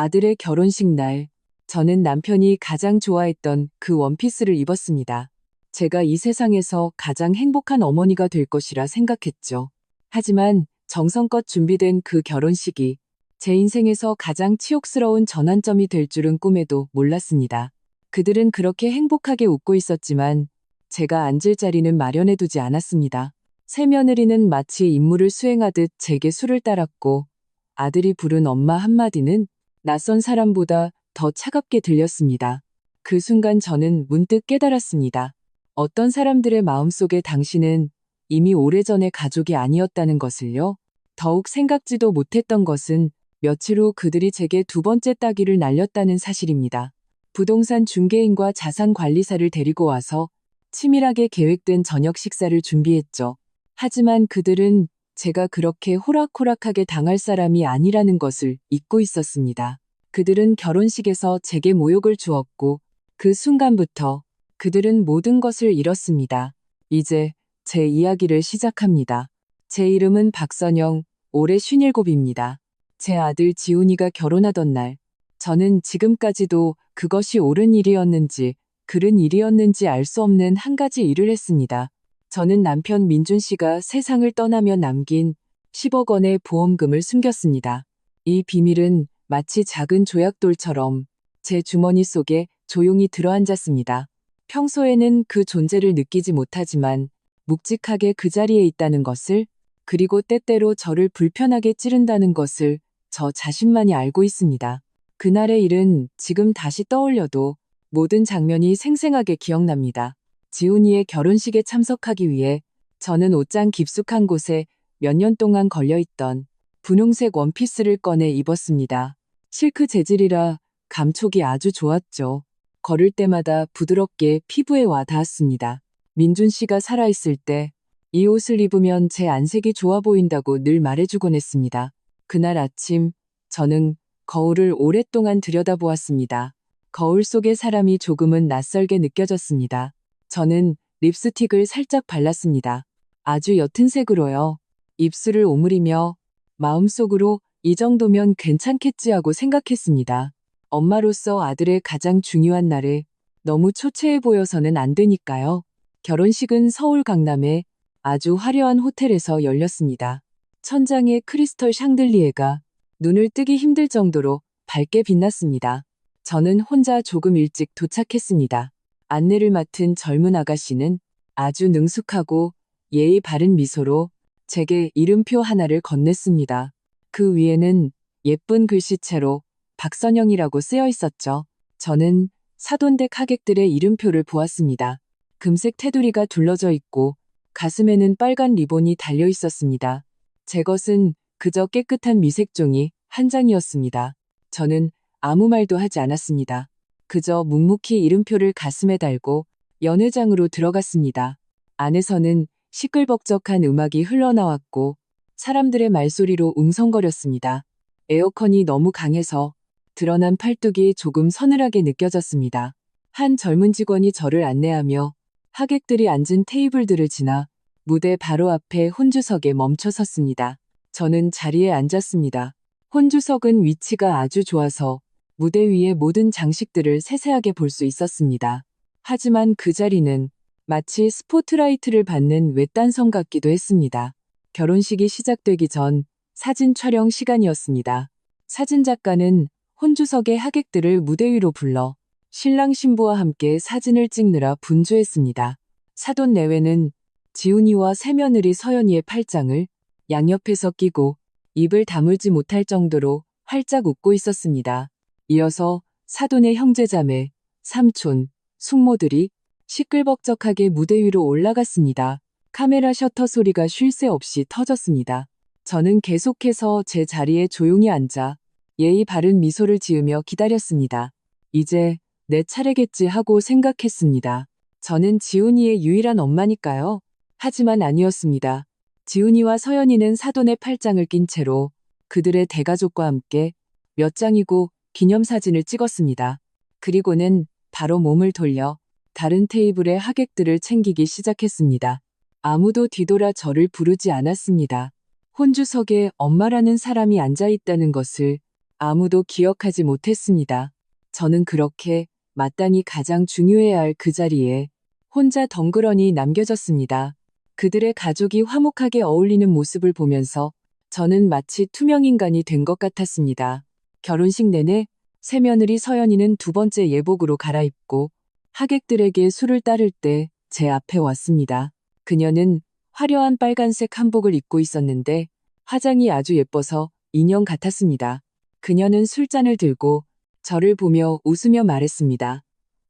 아들의 결혼식 날, 저는 남편이 가장 좋아했던 그 원피스를 입었습니다. 제가 이 세상에서 가장 행복한 어머니가 될 것이라 생각했죠. 하지만 정성껏 준비된 그 결혼식이 제 인생에서 가장 치욕스러운 전환점이 될 줄은 꿈에도 몰랐습니다. 그들은 그렇게 행복하게 웃고 있었지만 제가 앉을 자리는 마련해두지 않았습니다. 새며느리는 마치 임무를 수행하듯 제게 술을 따랐고 아들이 부른 엄마 한마디는 낯선 사람보다 더 차갑게 들렸습니다. 그 순간 저는 문득 깨달았습니다. 어떤 사람들의 마음속에 당신은 이미 오래전에 가족이 아니었다는 것을요. 더욱 생각지도 못했던 것은 며칠 후 그들이 제게 두 번째 따귀를 날렸다는 사실입니다. 부동산 중개인과 자산관리사를 데리고 와서 치밀하게 계획된 저녁 식사를 준비했죠. 하지만 그들은 제가 그렇게 호락호락하게 당할 사람이 아니라는 것을 잊고 있었습니다. 그들은 결혼식에서 제게 모욕을 주었고 그 순간부터 그들은 모든 것을 잃었습니다. 이제 제 이야기를 시작합니다. 제 이름은 박선영, 올해 57입니다. 제 아들 지훈이가 결혼하던 날, 저는 지금까지도 그것이 옳은 일이었는지 그른 일이었는지 알 수 없는 한 가지 일을 했습니다. 저는 남편 민준 씨가 세상을 떠나며 남긴 10억 원의 보험금을 숨겼습니다. 이 비밀은 마치 작은 조약돌처럼 제 주머니 속에 조용히 들어앉았습니다. 평소에는 그 존재를 느끼지 못하지만 묵직하게 그 자리에 있다는 것을, 그리고 때때로 저를 불편하게 찌른다는 것을 저 자신만이 알고 있습니다. 그날의 일은 지금 다시 떠올려도 모든 장면이 생생하게 기억납니다. 지훈이의 결혼식에 참석하기 위해 저는 옷장 깊숙한 곳에 몇 년 동안 걸려있던 분홍색 원피스를 꺼내 입었습니다. 실크 재질이라 감촉이 아주 좋았죠. 걸을 때마다 부드럽게 피부에 와 닿았습니다. 민준 씨가 살아있을 때 이 옷을 입으면 제 안색이 좋아 보인다고 늘 말해주곤 했습니다. 그날 아침 저는 거울을 오랫동안 들여다보았습니다. 거울 속의 사람이 조금은 낯설게 느껴졌습니다. 저는 립스틱을 살짝 발랐습니다. 아주 옅은 색으로요. 입술을 오므리며 마음속으로 이 정도면 괜찮겠지 하고 생각했습니다. 엄마로서 아들의 가장 중요한 날에 너무 초췌해 보여서는 안 되니까요. 결혼식은 서울 강남의 아주 화려한 호텔에서 열렸습니다. 천장에 크리스털 샹들리에가 눈을 뜨기 힘들 정도로 밝게 빛났습니다. 저는 혼자 조금 일찍 도착했습니다. 안내를 맡은 젊은 아가씨는 아주 능숙하고 예의 바른 미소로 제게 이름표 하나를 건넸습니다. 그 위에는 예쁜 글씨체로 박선영이라고 쓰여 있었죠. 저는 사돈댁 하객들의 이름표를 보았습니다. 금색 테두리가 둘러져 있고 가슴에는 빨간 리본이 달려 있었습니다. 제 것은 그저 깨끗한 미색종이 한 장이었습니다. 저는 아무 말도 하지 않았습니다. 그저 묵묵히 이름표를 가슴에 달고 연회장으로 들어갔습니다. 안에서는 시끌벅적한 음악이 흘러나왔고 사람들의 말소리로 웅성거렸습니다. 에어컨이 너무 강해서 드러난 팔뚝이 조금 서늘하게 느껴졌습니다. 한 젊은 직원이 저를 안내하며 하객들이 앉은 테이블들을 지나 무대 바로 앞에 혼주석에 멈춰 섰습니다. 저는 자리에 앉았습니다. 혼주석은 위치가 아주 좋아서 무대 위의 모든 장식들을 세세하게 볼 수 있었습니다. 하지만 그 자리는 마치 스포트라이트를 받는 외딴섬 같기도 했습니다. 결혼식이 시작되기 전 사진 촬영 시간이었습니다. 사진작가는 혼주석의 하객들을 무대 위로 불러 신랑 신부와 함께 사진을 찍느라 분주했습니다. 사돈 내외는 지훈이와 새며느리 서연이의 팔짱을 양옆에서 끼고 입을 다물지 못할 정도로 활짝 웃고 있었습니다. 이어서 사돈의 형제자매, 삼촌, 숙모들이 시끌벅적하게 무대 위로 올라갔습니다. 카메라 셔터 소리가 쉴 새 없이 터졌습니다. 저는 계속해서 제 자리에 조용히 앉아 예의 바른 미소를 지으며 기다렸습니다. 이제 내 차례겠지 하고 생각했습니다. 저는 지훈이의 유일한 엄마니까요. 하지만 아니었습니다. 지훈이와 서연이는 사돈의 팔짱을 낀 채로 그들의 대가족과 함께 몇 장이고 기념사진을 찍었습니다. 그리고는 바로 몸을 돌려 다른 테이블의 하객들을 챙기기 시작했습니다. 아무도 뒤돌아 저를 부르지 않았습니다. 혼주석에 엄마라는 사람이 앉아있다는 것을 아무도 기억하지 못했습니다. 저는 그렇게 마땅히 가장 중요해야 할 그 자리에 혼자 덩그러니 남겨졌습니다. 그들의 가족이 화목하게 어울리는 모습을 보면서 저는 마치 투명인간이 된 것 같았습니다. 결혼식 내내 새며느리 서연이는 두 번째 예복으로 갈아입고 하객들에게 술을 따를 때 제 앞에 왔습니다. 그녀는 화려한 빨간색 한복을 입고 있었는데 화장이 아주 예뻐서 인형 같았습니다. 그녀는 술잔을 들고 저를 보며 웃으며 말했습니다.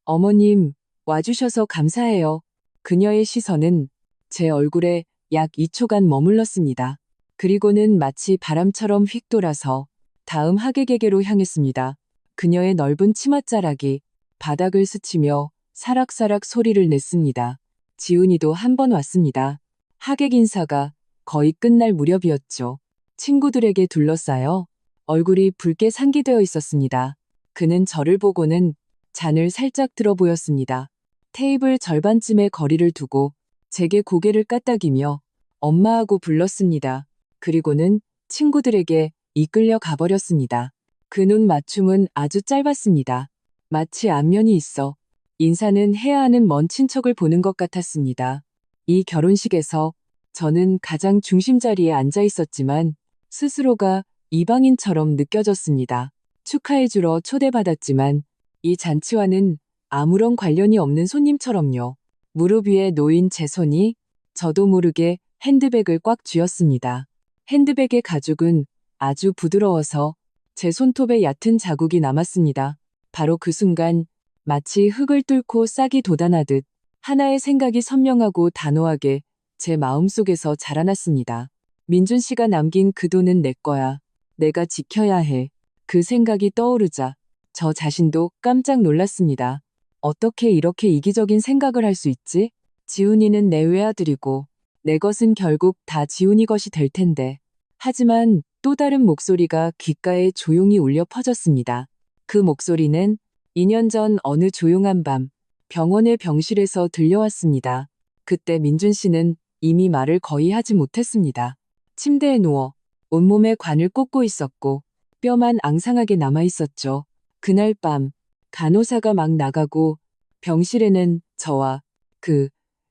어머님, 와주셔서 감사해요. 그녀의 시선은 제 얼굴에 약 2초간 머물렀습니다. 그리고는 마치 바람처럼 휙 돌아서 다음 하객에게로 향했습니다. 그녀의 넓은 치맛자락이 바닥을 스치며 사락사락 소리를 냈습니다. 지훈이도 한 번 왔습니다. 하객 인사가 거의 끝날 무렵이었죠. 친구들에게 둘러싸여 얼굴이 붉게 상기되어 있었습니다. 그는 저를 보고는 잔을 살짝 들어 보였습니다. 테이블 절반쯤의 거리를 두고 제게 고개를 까딱이며 엄마하고 불렀습니다. 그리고는 친구들에게 이끌려 가버렸습니다. 그 눈 맞춤은 아주 짧았습니다. 마치 안면이 있어 인사는 해야 하는 먼 친척을 보는 것 같았습니다. 이 결혼식에서 저는 가장 중심 자리에 앉아 있었지만 스스로가 이방인처럼 느껴졌습니다. 축하해주러 초대받았지만 이 잔치와는 아무런 관련이 없는 손님처럼요. 무릎 위에 놓인 제 손이 저도 모르게 핸드백을 꽉 쥐었습니다. 핸드백의 가죽은 아주 부드러워서 제 손톱에 얕은 자국이 남았습니다. 바로 그 순간 마치 흙을 뚫고 싹이 돋아나듯 하나의 생각이 선명하고 단호하게 제 마음속에서 자라났습니다. 민준 씨가 남긴 그 돈은 내 거야. 내가 지켜야 해. 그 생각이 떠오르자 저 자신도 깜짝 놀랐습니다. 어떻게 이렇게 이기적인 생각을 할 수 있지? 지훈이는 내 외아들이고 내 것은 결국 다 지훈이 것이 될 텐데. 하지만 또 다른 목소리가 귓가에 조용히 울려 퍼졌습니다. 그 목소리는 2년 전 어느 조용한 밤 병원의 병실에서 들려왔습니다. 그때 민준 씨는 이미 말을 거의 하지 못했습니다. 침대에 누워 온몸에 관을 꽂고 있었고 뼈만 앙상하게 남아 있었죠. 그날 밤 간호사가 막 나가고 병실에는 저와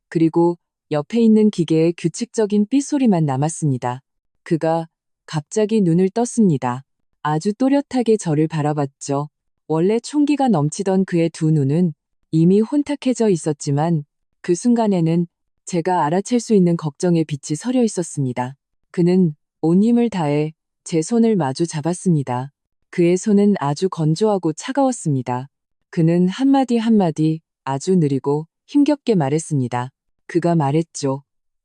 그리고 옆에 있는 기계의 규칙적인 삐소리만 남았습니다. 그가 갑자기 눈을 떴습니다. 아주 또렷하게 저를 바라봤죠. 원래 총기가 넘치던 그의 두 눈은 이미 혼탁해져 있었지만 그 순간에는 제가 알아챌 수 있는 걱정의 빛이 서려 있었습니다. 그는 온 힘을 다해 제 손을 마주 잡았습니다. 그의 손은 아주 건조하고 차가웠습니다. 그는 한마디 한마디 아주 느리고 힘겹게 말했습니다. 그가 말했죠.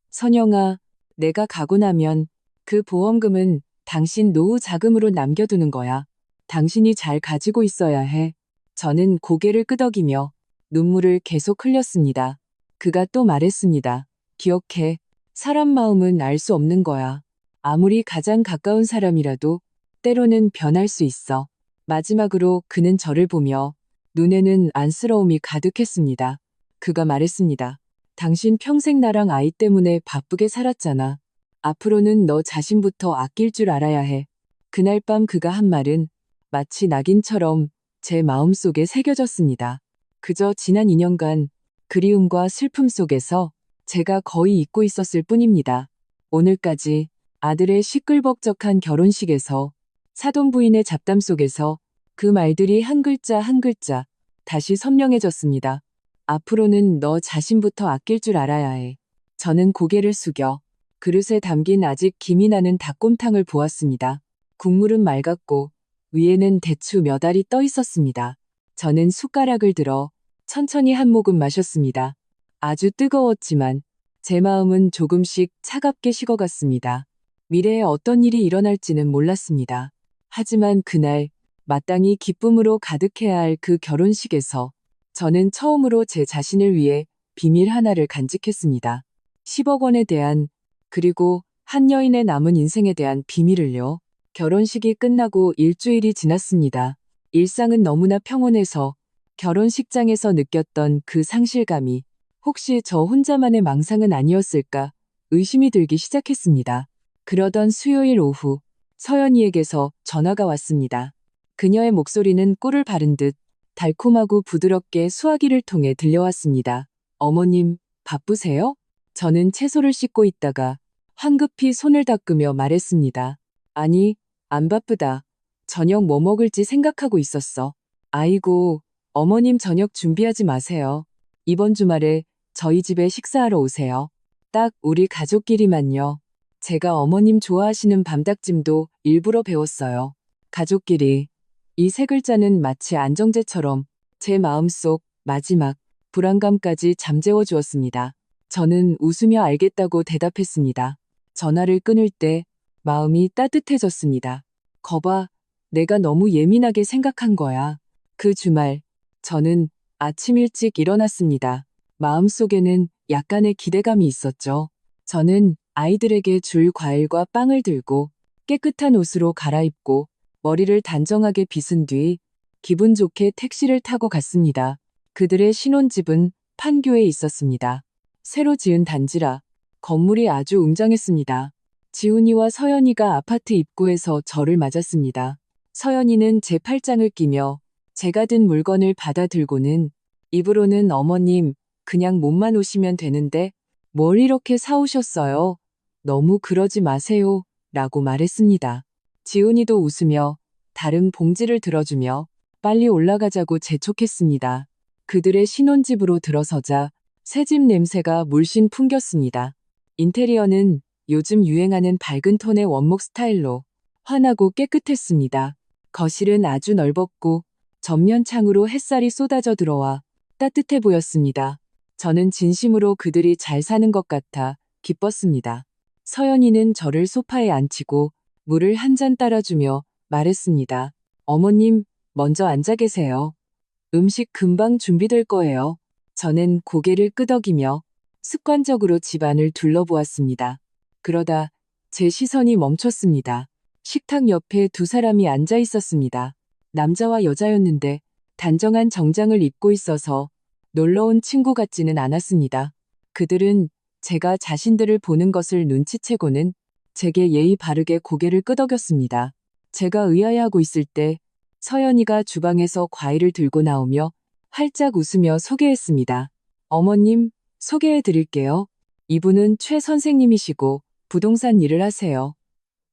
선영아, 내가 가고 나면 그 보험금은 당신 노후 자금으로 남겨두는 거야. 당신이 잘 가지고 있어야 해. 저는 고개를 끄덕이며 눈물을 계속 흘렸습니다. 그가 또 말했습니다. 기억해. 사람 마음은 알 수 없는 거야. 아무리 가장 가까운 사람이라도 때로는 변할 수 있어. 마지막으로 그는 저를 보며 눈에는 안쓰러움이 가득했습니다. 그가 말했습니다. 당신 평생 나랑 아이 때문에 바쁘게 살았잖아. 앞으로는 너 자신부터 아낄 줄 알아야 해. 그날 밤 그가 한 말은 마치 낙인처럼 제 마음속에 새겨졌습니다. 그저 지난 2년간 그리움과 슬픔 속에서 제가 거의 잊고 있었을 뿐입니다. 오늘까지 아들의 시끌벅적한 결혼식에서 사돈부인의 잡담 속에서 그 말들이 한 글자 한 글자 다시 선명해졌습니다. 앞으로는 너 자신부터 아낄 줄 알아야 해. 저는 고개를 숙여 그릇에 담긴 아직 김이 나는 닭곰탕을 보았습니다. 국물은 맑았고 위에는 대추 몇 알이 떠 있었습니다. 저는 숟가락을 들어 천천히 한 모금 마셨습니다. 아주 뜨거웠지만 제 마음은 조금씩 차갑게 식어갔습니다. 미래에 어떤 일이 일어날지는 몰랐습니다. 하지만 그날 마땅히 기쁨으로 가득해야 할 그 결혼식에서 저는 처음으로 제 자신을 위해 비밀 하나를 간직했습니다. 10억 원에 대한 그리고 한 여인의 남은 인생에 대한 비밀을요. 결혼식이 끝나고 일주일이 지났습니다. 일상은 너무나 평온해서 결혼식장에서 느꼈던 그 상실감이 혹시 저 혼자만의 망상은 아니었을까 의심이 들기 시작했습니다. 그러던 수요일 오후 서연이에게서 전화가 왔습니다. 그녀의 목소리는 꿀을 바른 듯 달콤하고 부드럽게 수화기를 통해 들려왔습니다. 어머님, 바쁘세요? 저는 채소를 씻고 있다가 황급히 손을 닦으며 말했습니다. 아니, 안 바쁘다. 저녁 뭐 먹을지 생각하고 있었어. 아이고, 어머님 저녁 준비하지 마세요. 이번 주말에 저희 집에 식사하러 오세요. 딱 우리 가족끼리만요. 제가 어머님 좋아하시는 밤닭찜도 일부러 배웠어요. 가족끼리. 이 세 글자는 마치 안정제처럼 제 마음속 마지막 불안감까지 잠재워 주었습니다. 저는 웃으며 알겠다고 대답했습니다. 전화를 끊을 때 마음이 따뜻해졌습니다. 거봐, 내가 너무 예민하게 생각한 거야. 그 주말, 저는 아침 일찍 일어났습니다. 마음속에는 약간의 기대감이 있었죠. 저는 아이들에게 줄 과일과 빵을 들고 깨끗한 옷으로 갈아입고 머리를 단정하게 빗은 뒤 기분 좋게 택시를 타고 갔습니다. 그들의 신혼집은 판교에 있었습니다. 새로 지은 단지라 건물이 아주 웅장했습니다. 지훈이와 서연이가 아파트 입구에서 저를 맞았습니다. 서연이는 제 팔짱을 끼며 제가 든 물건을 받아들고는 입으로는 어머님, 그냥 몸만 오시면 되는데 뭘 이렇게 사오셨어요? 너무 그러지 마세요. 라고 말했습니다. 지훈이도 웃으며 다른 봉지를 들어주며 빨리 올라가자고 재촉했습니다. 그들의 신혼집으로 들어서자 새집 냄새가 물씬 풍겼습니다. 인테리어는 요즘 유행하는 밝은 톤의 원목 스타일로 환하고 깨끗했습니다. 거실은 아주 넓었고 전면 창으로 햇살이 쏟아져 들어와 따뜻해 보였습니다. 저는 진심으로 그들이 잘 사는 것 같아 기뻤습니다. 서연이는 저를 소파에 앉히고 물을 한 잔 따라주며 말했습니다. 어머님, 먼저 앉아 계세요. 음식 금방 준비될 거예요. 저는 고개를 끄덕이며 습관적으로 집안을 둘러보았습니다. 그러다 제 시선이 멈췄습니다. 식탁 옆에 두 사람이 앉아 있었습니다. 남자와 여자였는데 단정한 정장을 입고 있어서 놀러온 친구 같지는 않았습니다. 그들은 제가 자신들을 보는 것을 눈치채고는 제게 예의 바르게 고개를 끄덕였습니다. 제가 의아해하고 있을 때 서연이가 주방에서 과일을 들고 나오며 활짝 웃으며 소개했습니다. 어머님, 소개해 드릴게요. 이분은 최 선생님이시고 부동산 일을 하세요.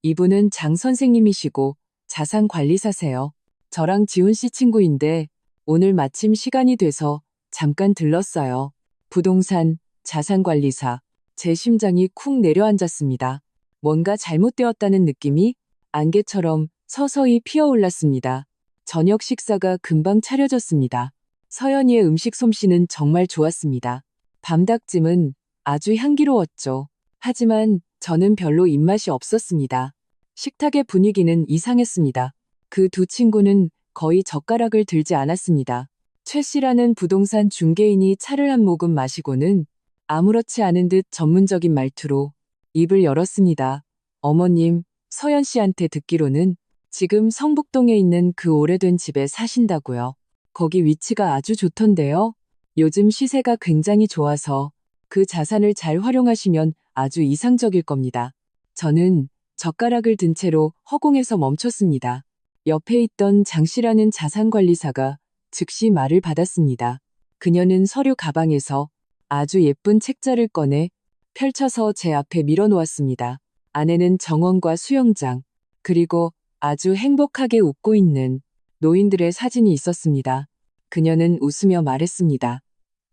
이분은 장 선생님이시고 자산관리사세요. 저랑 지훈 씨 친구인데 오늘 마침 시간이 돼서 잠깐 들렀어요. 부동산, 자산관리사. 제 심장이 쿵 내려앉았습니다. 뭔가 잘못되었다는 느낌이 안개처럼 서서히 피어올랐습니다. 저녁 식사가 금방 차려졌습니다. 서연이의 음식 솜씨는 정말 좋았습니다. 밤닭찜은 아주 향기로웠죠. 하지만 저는 별로 입맛이 없었습니다. 식탁의 분위기는 이상했습니다. 그 두 친구는 거의 젓가락을 들지 않았습니다. 최 씨라는 부동산 중개인이 차를 한 모금 마시고는 아무렇지 않은 듯 전문적인 말투로 입을 열었습니다. 어머님, 서연 씨한테 듣기로는 지금 성북동에 있는 그 오래된 집에 사신다고요. 거기 위치가 아주 좋던데요. 요즘 시세가 굉장히 좋아서 그 자산을 잘 활용하시면 아주 이상적일 겁니다. 저는 젓가락을 든 채로 허공에서 멈췄습니다. 옆에 있던 장 씨라는 자산관리사가 즉시 말을 받았습니다. 그녀는 서류 가방에서 아주 예쁜 책자를 꺼내 펼쳐서 제 앞에 밀어놓았습니다. 안에는 정원과 수영장, 그리고 아주 행복하게 웃고 있는 노인들의 사진이 있었습니다. 그녀는 웃으며 말했습니다.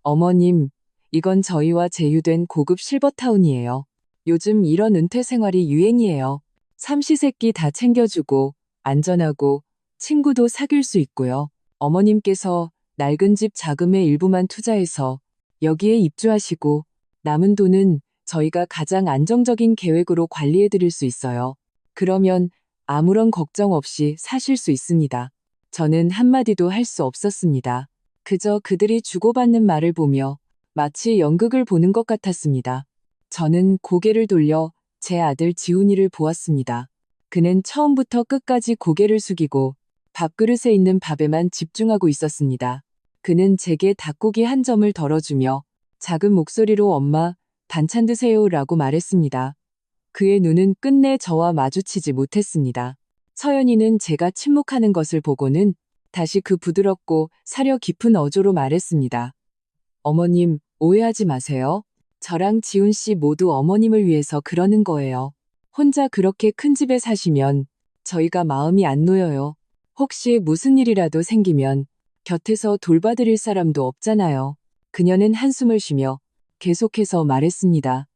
어머님, 이건 저희와 제휴된 고급 실버타운이에요. 요즘 이런 은퇴 생활이 유행이에요. 삼시세끼 다 챙겨주고 안전하고 친구도 사귈 수 있고요. 어머님께서 낡은 집 자금의 일부만 투자해서 여기에 입주하시고 남은 돈은 저희가 가장 안정적인 계획으로 관리해 드릴 수 있어요. 그러면 아무런 걱정 없이 사실 수 있습니다. 저는 한마디도 할 수 없었습니다. 그저 그들이 주고받는 말을 보며 마치 연극을 보는 것 같았습니다. 저는 고개를 돌려 제 아들 지훈이를 보았습니다. 그는 처음부터 끝까지 고개를 숙이고 밥그릇에 있는 밥에만 집중하고 있었습니다. 그는 제게 닭고기 한 점을 덜어주며 작은 목소리로 엄마, 반찬 드세요 라고 말했습니다. 그의 눈은 끝내 저와 마주치지 못했습니다. 서연이는 제가 침묵하는 것을 보고는 다시 그 부드럽고 사려 깊은 어조로 말했습니다. 어머님, 오해하지 마세요. 저랑 지훈 씨 모두 어머님을 위해서 그러는 거예요. 혼자 그렇게 큰 집에 사시면 저희가 마음이 안 놓여요. 혹시 무슨 일이라도 생기면 곁에서 돌봐드릴 사람도 없잖아요. 그녀는 한숨을 쉬며 계속해서 말했습니다.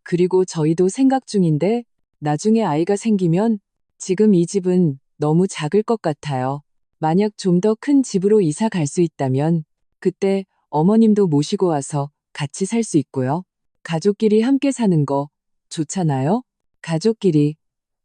그리고 저희도 생각 중인데 나중에 아이가 생기면 지금 이 집은 너무 작을 것 같아요. 만약 좀 더 큰 집으로 이사 갈 수 있다면 그때 어머님도 모시고 와서 같이 살 수 있고요. 가족끼리 함께 사는 거 좋잖아요? 가족끼리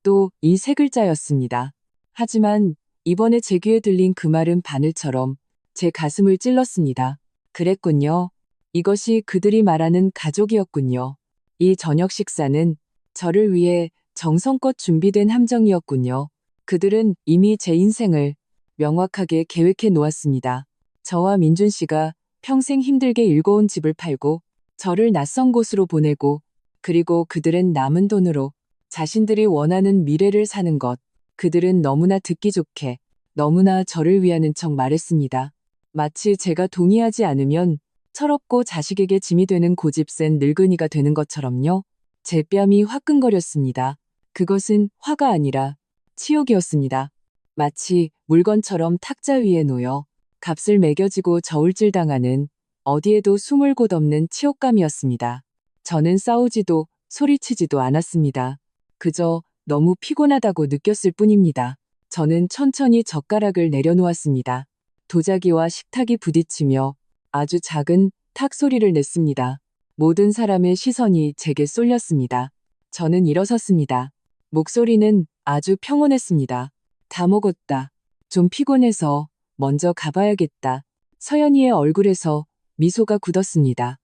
또 이 세 글자였습니다. 하지만 이번에 제 귀에 들린 그 말은 바늘처럼 제 가슴을 찔렀습니다. 그랬군요. 이것이 그들이 말하는 가족이었군요. 이 저녁 식사는 저를 위해 정성껏 준비된 함정이었군요. 그들은 이미 제 인생을 명확하게 계획해 놓았습니다. 저와 민준 씨가 평생 힘들게 일궈온 집을 팔고 저를 낯선 곳으로 보내고 그리고 그들은 남은 돈으로 자신들이 원하는 미래를 사는 것. 그들은 너무나 듣기 좋게 너무나 저를 위하는 척 말했습니다. 마치 제가 동의하지 않으면 철없고 자식에게 짐이 되는 고집센 늙은이가 되는 것처럼요. 제 뺨이 화끈거렸습니다. 그것은 화가 아니라 치욕이었습니다. 마치 물건처럼 탁자 위에 놓여 값을 매겨지고 저울질당하는 어디에도 숨을 곳 없는 치욕감이었습니다. 저는 싸우지도 소리치지도 않았습니다. 그저 너무 피곤하다고 느꼈을 뿐입니다. 저는 천천히 젓가락을 내려놓았습니다. 도자기와 식탁이 부딪히며 아주 작은 탁 소리를 냈습니다. 모든 사람의 시선이 제게 쏠렸습니다. 저는 일어섰습니다. 목소리는 아주 평온했습니다. 다 먹었다. 좀 피곤해서 먼저 가봐야겠다. 서연이의 얼굴에서 미소가 굳었습니다.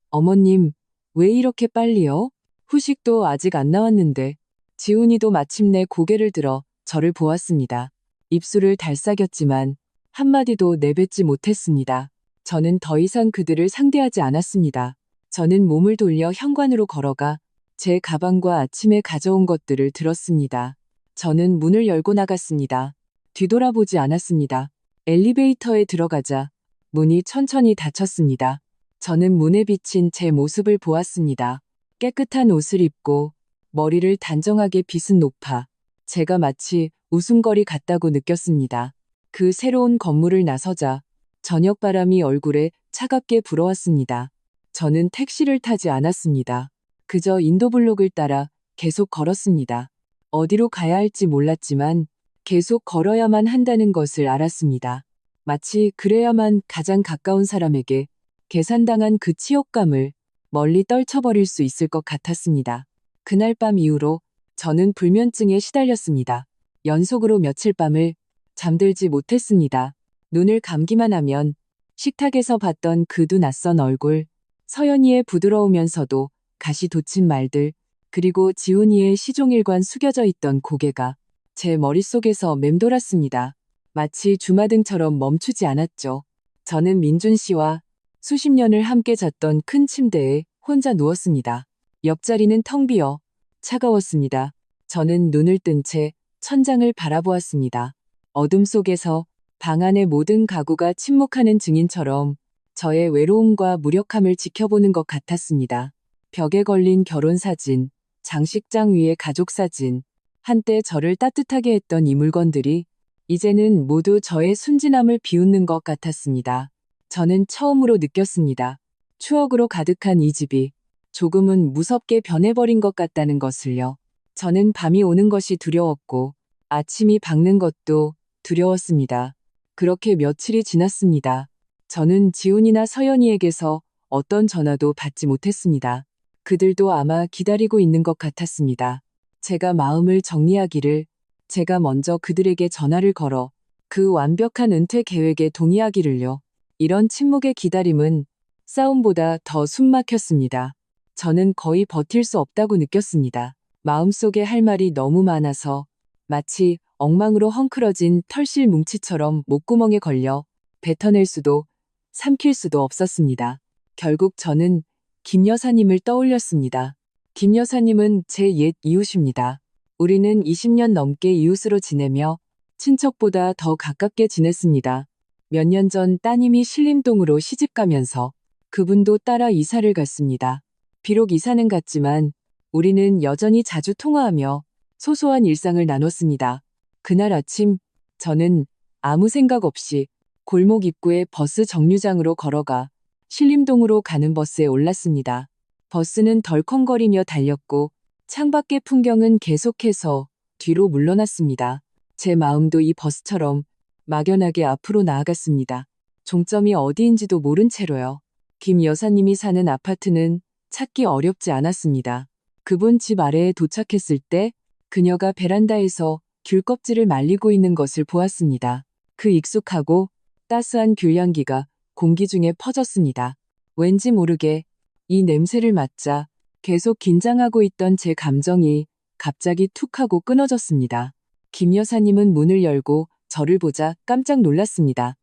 어머님, 왜 이렇게 빨리요? 후식도 아직 안 나왔는데. 지훈이도 마침내 고개를 들어 저를 보았습니다. 입술을 달싹였지만 한마디도 내뱉지 못했습니다. 저는 더 이상 그들을 상대하지 않았습니다. 저는 몸을 돌려 현관으로 걸어가 제 가방과 아침에 가져온 것들을 들었습니다. 저는 문을 열고 나갔습니다. 뒤돌아보지 않았습니다. 엘리베이터에 들어가자 문이 천천히 닫혔습니다. 저는 문에 비친 제 모습을 보았습니다. 깨끗한 옷을 입고 머리를 단정하게 빗은 높아 제가 마치 웃음거리 같다고 느꼈습니다. 그 새로운 건물을 나서자 저녁 바람이 얼굴에 차갑게 불어왔습니다. 저는 택시를 타지 않았습니다. 그저 인도블록을 따라 계속 걸었습니다. 어디로 가야 할지 몰랐지만 계속 걸어야만 한다는 것을 알았습니다. 마치 그래야만 가장 가까운 사람에게 계산당한 그 치욕감을 멀리 떨쳐버릴 수 있을 것 같았습니다. 그날 밤 이후로 저는 불면증에 시달렸습니다. 연속으로 며칠 밤을 잠들지 못했습니다. 눈을 감기만 하면 식탁에서 봤던 그 두 낯선 얼굴, 서연이의 부드러우면서도 가시 돋친 말들, 그리고 지훈이의 시종일관 숙여져 있던 고개가 제 머릿속에서 맴돌았습니다. 마치 주마등처럼 멈추지 않았죠. 저는 민준 씨와 수십 년을 함께 잤던 큰 침대에 혼자 누웠습니다. 옆자리는 텅 비어 차가웠습니다. 저는 눈을 뜬 채 천장을 바라보았습니다. 어둠 속에서 방 안의 모든 가구가 침묵하는 증인처럼 저의 외로움과 무력함을 지켜보는 것 같았습니다. 벽에 걸린 결혼사진, 장식장 위의 가족사진, 한때 저를 따뜻하게 했던 이 물건들이 이제는 모두 저의 순진함을 비웃는 것 같았습니다. 저는 처음으로 느꼈습니다. 추억으로 가득한 이 집이 조금은 무섭게 변해버린 것 같다는 것을요. 저는 밤이 오는 것이 두려웠고 아침이 밝는 것도 두려웠습니다. 그렇게 며칠이 지났습니다. 저는 지훈이나 서연이에게서 어떤 전화도 받지 못했습니다. 그들도 아마 기다리고 있는 것 같았습니다. 제가 마음을 정리하기를, 제가 먼저 그들에게 전화를 걸어 그 완벽한 은퇴 계획에 동의하기를요. 이런 침묵의 기다림은 싸움보다 더 숨막혔습니다. 저는 거의 버틸 수 없다고 느꼈습니다. 마음속에 할 말이 너무 많아서 마치 엉망으로 헝클어진 털실 뭉치처럼 목구멍에 걸려 뱉어낼 수도 삼킬 수도 없었습니다. 결국 저는 김 여사님을 떠올렸습니다. 김 여사님은 제 옛 이웃입니다. 우리는 20년 넘게 이웃으로 지내며 친척보다 더 가깝게 지냈습니다. 몇 년 전 따님이 신림동으로 시집가면서 그분도 따라 이사를 갔습니다. 비록 이사는 갔지만 우리는 여전히 자주 통화하며 소소한 일상을 나눴습니다. 그날 아침 저는 아무 생각 없이 골목 입구의 버스 정류장으로 걸어가 신림동으로 가는 버스에 올랐습니다. 버스는 덜컹거리며 달렸고 창밖의 풍경은 계속해서 뒤로 물러났습니다. 제 마음도 이 버스처럼 막연하게 앞으로 나아갔습니다. 종점이 어디인지도 모른 채로요. 김 여사님이 사는 아파트는 찾기 어렵지 않았습니다. 그분 집 아래에 도착했을 때 그녀가 베란다에서 귤 껍질을 말리고 있는 것을 보았습니다. 그 익숙하고 따스한 귤 향기가 공기 중에 퍼졌습니다. 왠지 모르게 이 냄새를 맡자 계속 긴장하고 있던 제 감정이 갑자기 툭 하고 끊어졌습니다. 김 여사님은 문을 열고 저를 보자 깜짝 놀랐습니다.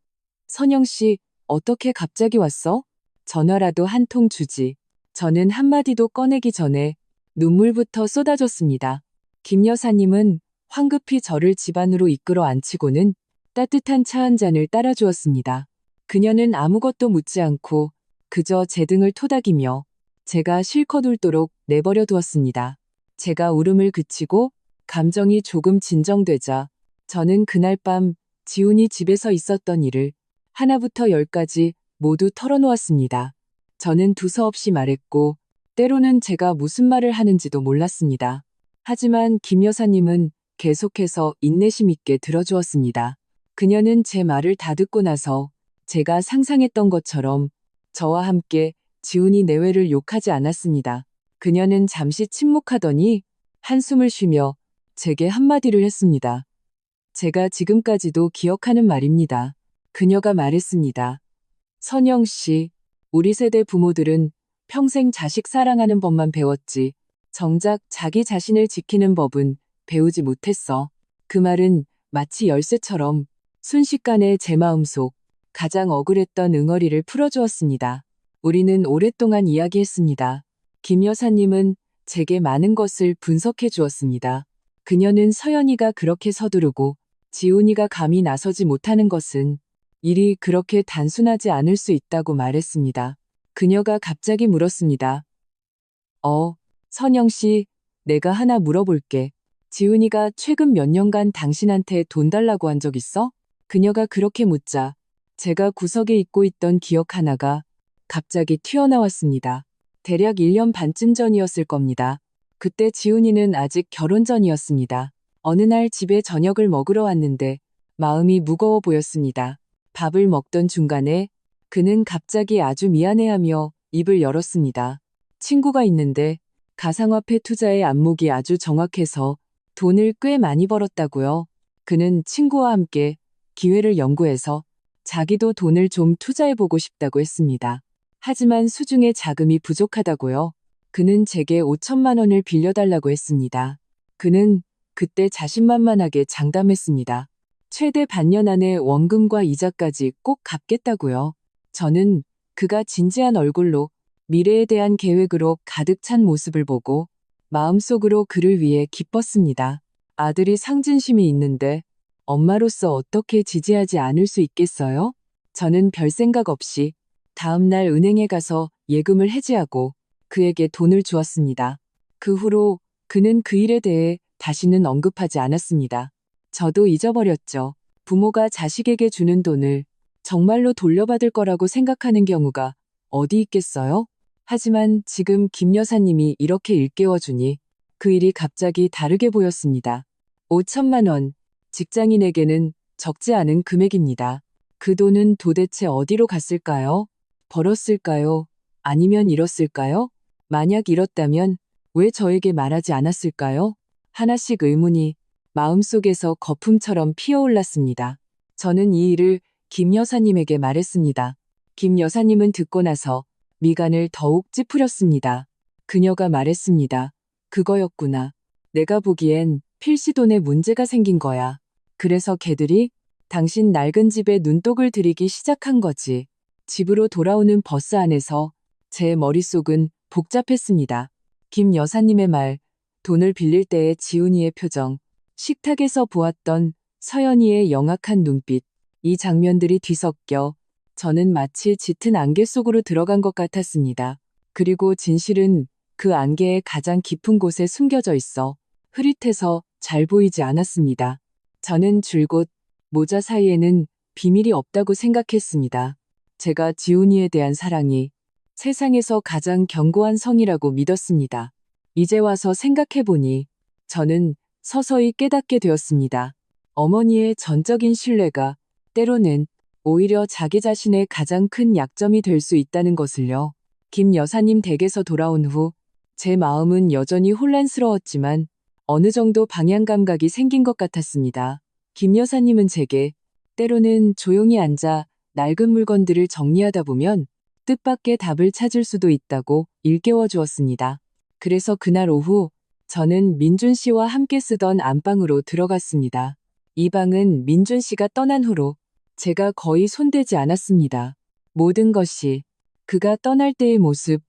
선영 씨, 어떻게 갑자기 왔어? 전화라도 한 통 주지. 저는 한마디도 꺼내기 전에 눈물부터 쏟아졌습니다. 김 여사님은 황급히 저를 집 안으로 이끌어 앉히고는 따뜻한 차 한 잔을 따라주었습니다. 그녀는 아무것도 묻지 않고 그저 제 등을 토닥이며 제가 실컷 울도록 내버려 두었습니다. 제가 울음을 그치고 감정이 조금 진정되자 저는 그날 밤 지훈이 집에서 있었던 일을 하나부터 열까지 모두 털어놓았습니다. 저는 두서없이 말했고 때로는 제가 무슨 말을 하는지도 몰랐습니다. 하지만 김 여사님은 계속해서 인내심 있게 들어주었습니다. 그녀는 제 말을 다 듣고 나서 제가 상상했던 것처럼 저와 함께 지훈이 내외를 욕하지 않았습니다. 그녀는 잠시 침묵하더니 한숨을 쉬며 제게 한마디를 했습니다. 제가 지금까지도 기억하는 말입니다. 그녀가 말했습니다. 선영 씨, 우리 세대 부모들은 평생 자식 사랑하는 법만 배웠지 정작 자기 자신을 지키는 법은 배우지 못했어. 그 말은 마치 열쇠처럼 순식간에 제 마음속 가장 억울했던 응어리를 풀어주었습니다. 우리는 오랫동안 이야기했습니다. 김 여사님은 제게 많은 것을 분석해 주었습니다. 그녀는 서연이가 그렇게 서두르고 지훈이가 감히 나서지 못하는 것은 일이 그렇게 단순하지 않을 수 있다고 말했습니다. 그녀가 갑자기 물었습니다. 선영 씨, 내가 하나 물어볼게. 지훈이가 최근 몇 년간 당신한테 돈 달라고 한 적 있어? 그녀가 그렇게 묻자 제가 구석에 잊고 있던 기억 하나가 갑자기 튀어나왔습니다. 대략 1년 반쯤 전이었을 겁니다. 그때 지훈이는 아직 결혼 전이었습니다. 어느 날 집에 저녁을 먹으러 왔는데 마음이 무거워 보였습니다. 밥을 먹던 중간에 그는 갑자기 아주 미안해하며 입을 열었습니다. 친구가 있는데 가상화폐 투자의 안목이 아주 정확해서 돈을 꽤 많이 벌었다고요. 그는 친구와 함께 기회를 연구해서 자기도 돈을 좀 투자해보고 싶다고 했습니다. 하지만 수중에 자금이 부족하다고요. 그는 제게 5천만 원을 빌려달라고 했습니다. 그는 그때 자신만만하게 장담했습니다. 최대 반년 안에 원금과 이자까지 꼭 갚겠다고요. 저는 그가 진지한 얼굴로 미래에 대한 계획으로 가득 찬 모습을 보고 마음속으로 그를 위해 기뻤습니다. 아들이 상진심이 있는데 엄마로서 어떻게 지지하지 않을 수 있겠어요? 저는 별 생각 없이 다음 날 은행에 가서 예금을 해지하고 그에게 돈을 주었습니다. 그 후로 그는 그 일에 대해 다시는 언급하지 않았습니다. 저도 잊어버렸죠. 부모가 자식에게 주는 돈을 정말로 돌려받을 거라고 생각하는 경우가 어디 있겠어요? 하지만 지금 김 여사님이 이렇게 일깨워주니 그 일이 갑자기 다르게 보였습니다. 5천만 원, 직장인에게는 적지 않은 금액입니다. 그 돈은 도대체 어디로 갔을까요? 벌었을까요? 아니면 잃었을까요? 만약 잃었다면 왜 저에게 말하지 않았을까요? 하나씩 의문이 마음속에서 거품처럼 피어올랐습니다. 저는 이 일을 김 여사님에게 말했습니다. 김 여사님은 듣고 나서 미간을 더욱 찌푸렸습니다. 그녀가 말했습니다. 그거였구나. 내가 보기엔 필시돈에 문제가 생긴 거야. 그래서 걔들이 당신 낡은 집에 눈독을 들이기 시작한 거지. 집으로 돌아오는 버스 안에서 제 머릿속은 복잡했습니다. 김 여사님의 말, 돈을 빌릴 때의 지훈이의 표정, 식탁에서 보았던 서연이의 영악한 눈빛, 이 장면들이 뒤섞여 저는 마치 짙은 안개 속으로 들어간 것 같았습니다. 그리고 진실은 그 안개의 가장 깊은 곳에 숨겨져 있어 흐릿해서 잘 보이지 않았습니다. 저는 줄곧 모자 사이에는 비밀이 없다고 생각했습니다. 제가 지훈이에 대한 사랑이 세상에서 가장 견고한 성이라고 믿었습니다. 이제 와서 생각해보니 저는 서서히 깨닫게 되었습니다. 어머니의 전적인 신뢰가 때로는 오히려 자기 자신의 가장 큰 약점이 될 수 있다는 것을요. 김 여사님 댁에서 돌아온 후 제 마음은 여전히 혼란스러웠지만 어느 정도 방향 감각이 생긴 것 같았습니다. 김 여사님은 제게 때로는 조용히 앉아 낡은 물건들을 정리하다 보면 뜻밖의 답을 찾을 수도 있다고 일깨워 주었습니다. 그래서 그날 오후 저는 민준 씨와 함께 쓰던 안방으로 들어갔습니다. 이 방은 민준 씨가 떠난 후로 제가 거의 손대지 않았습니다. 모든 것이 그가 떠날 때의 모습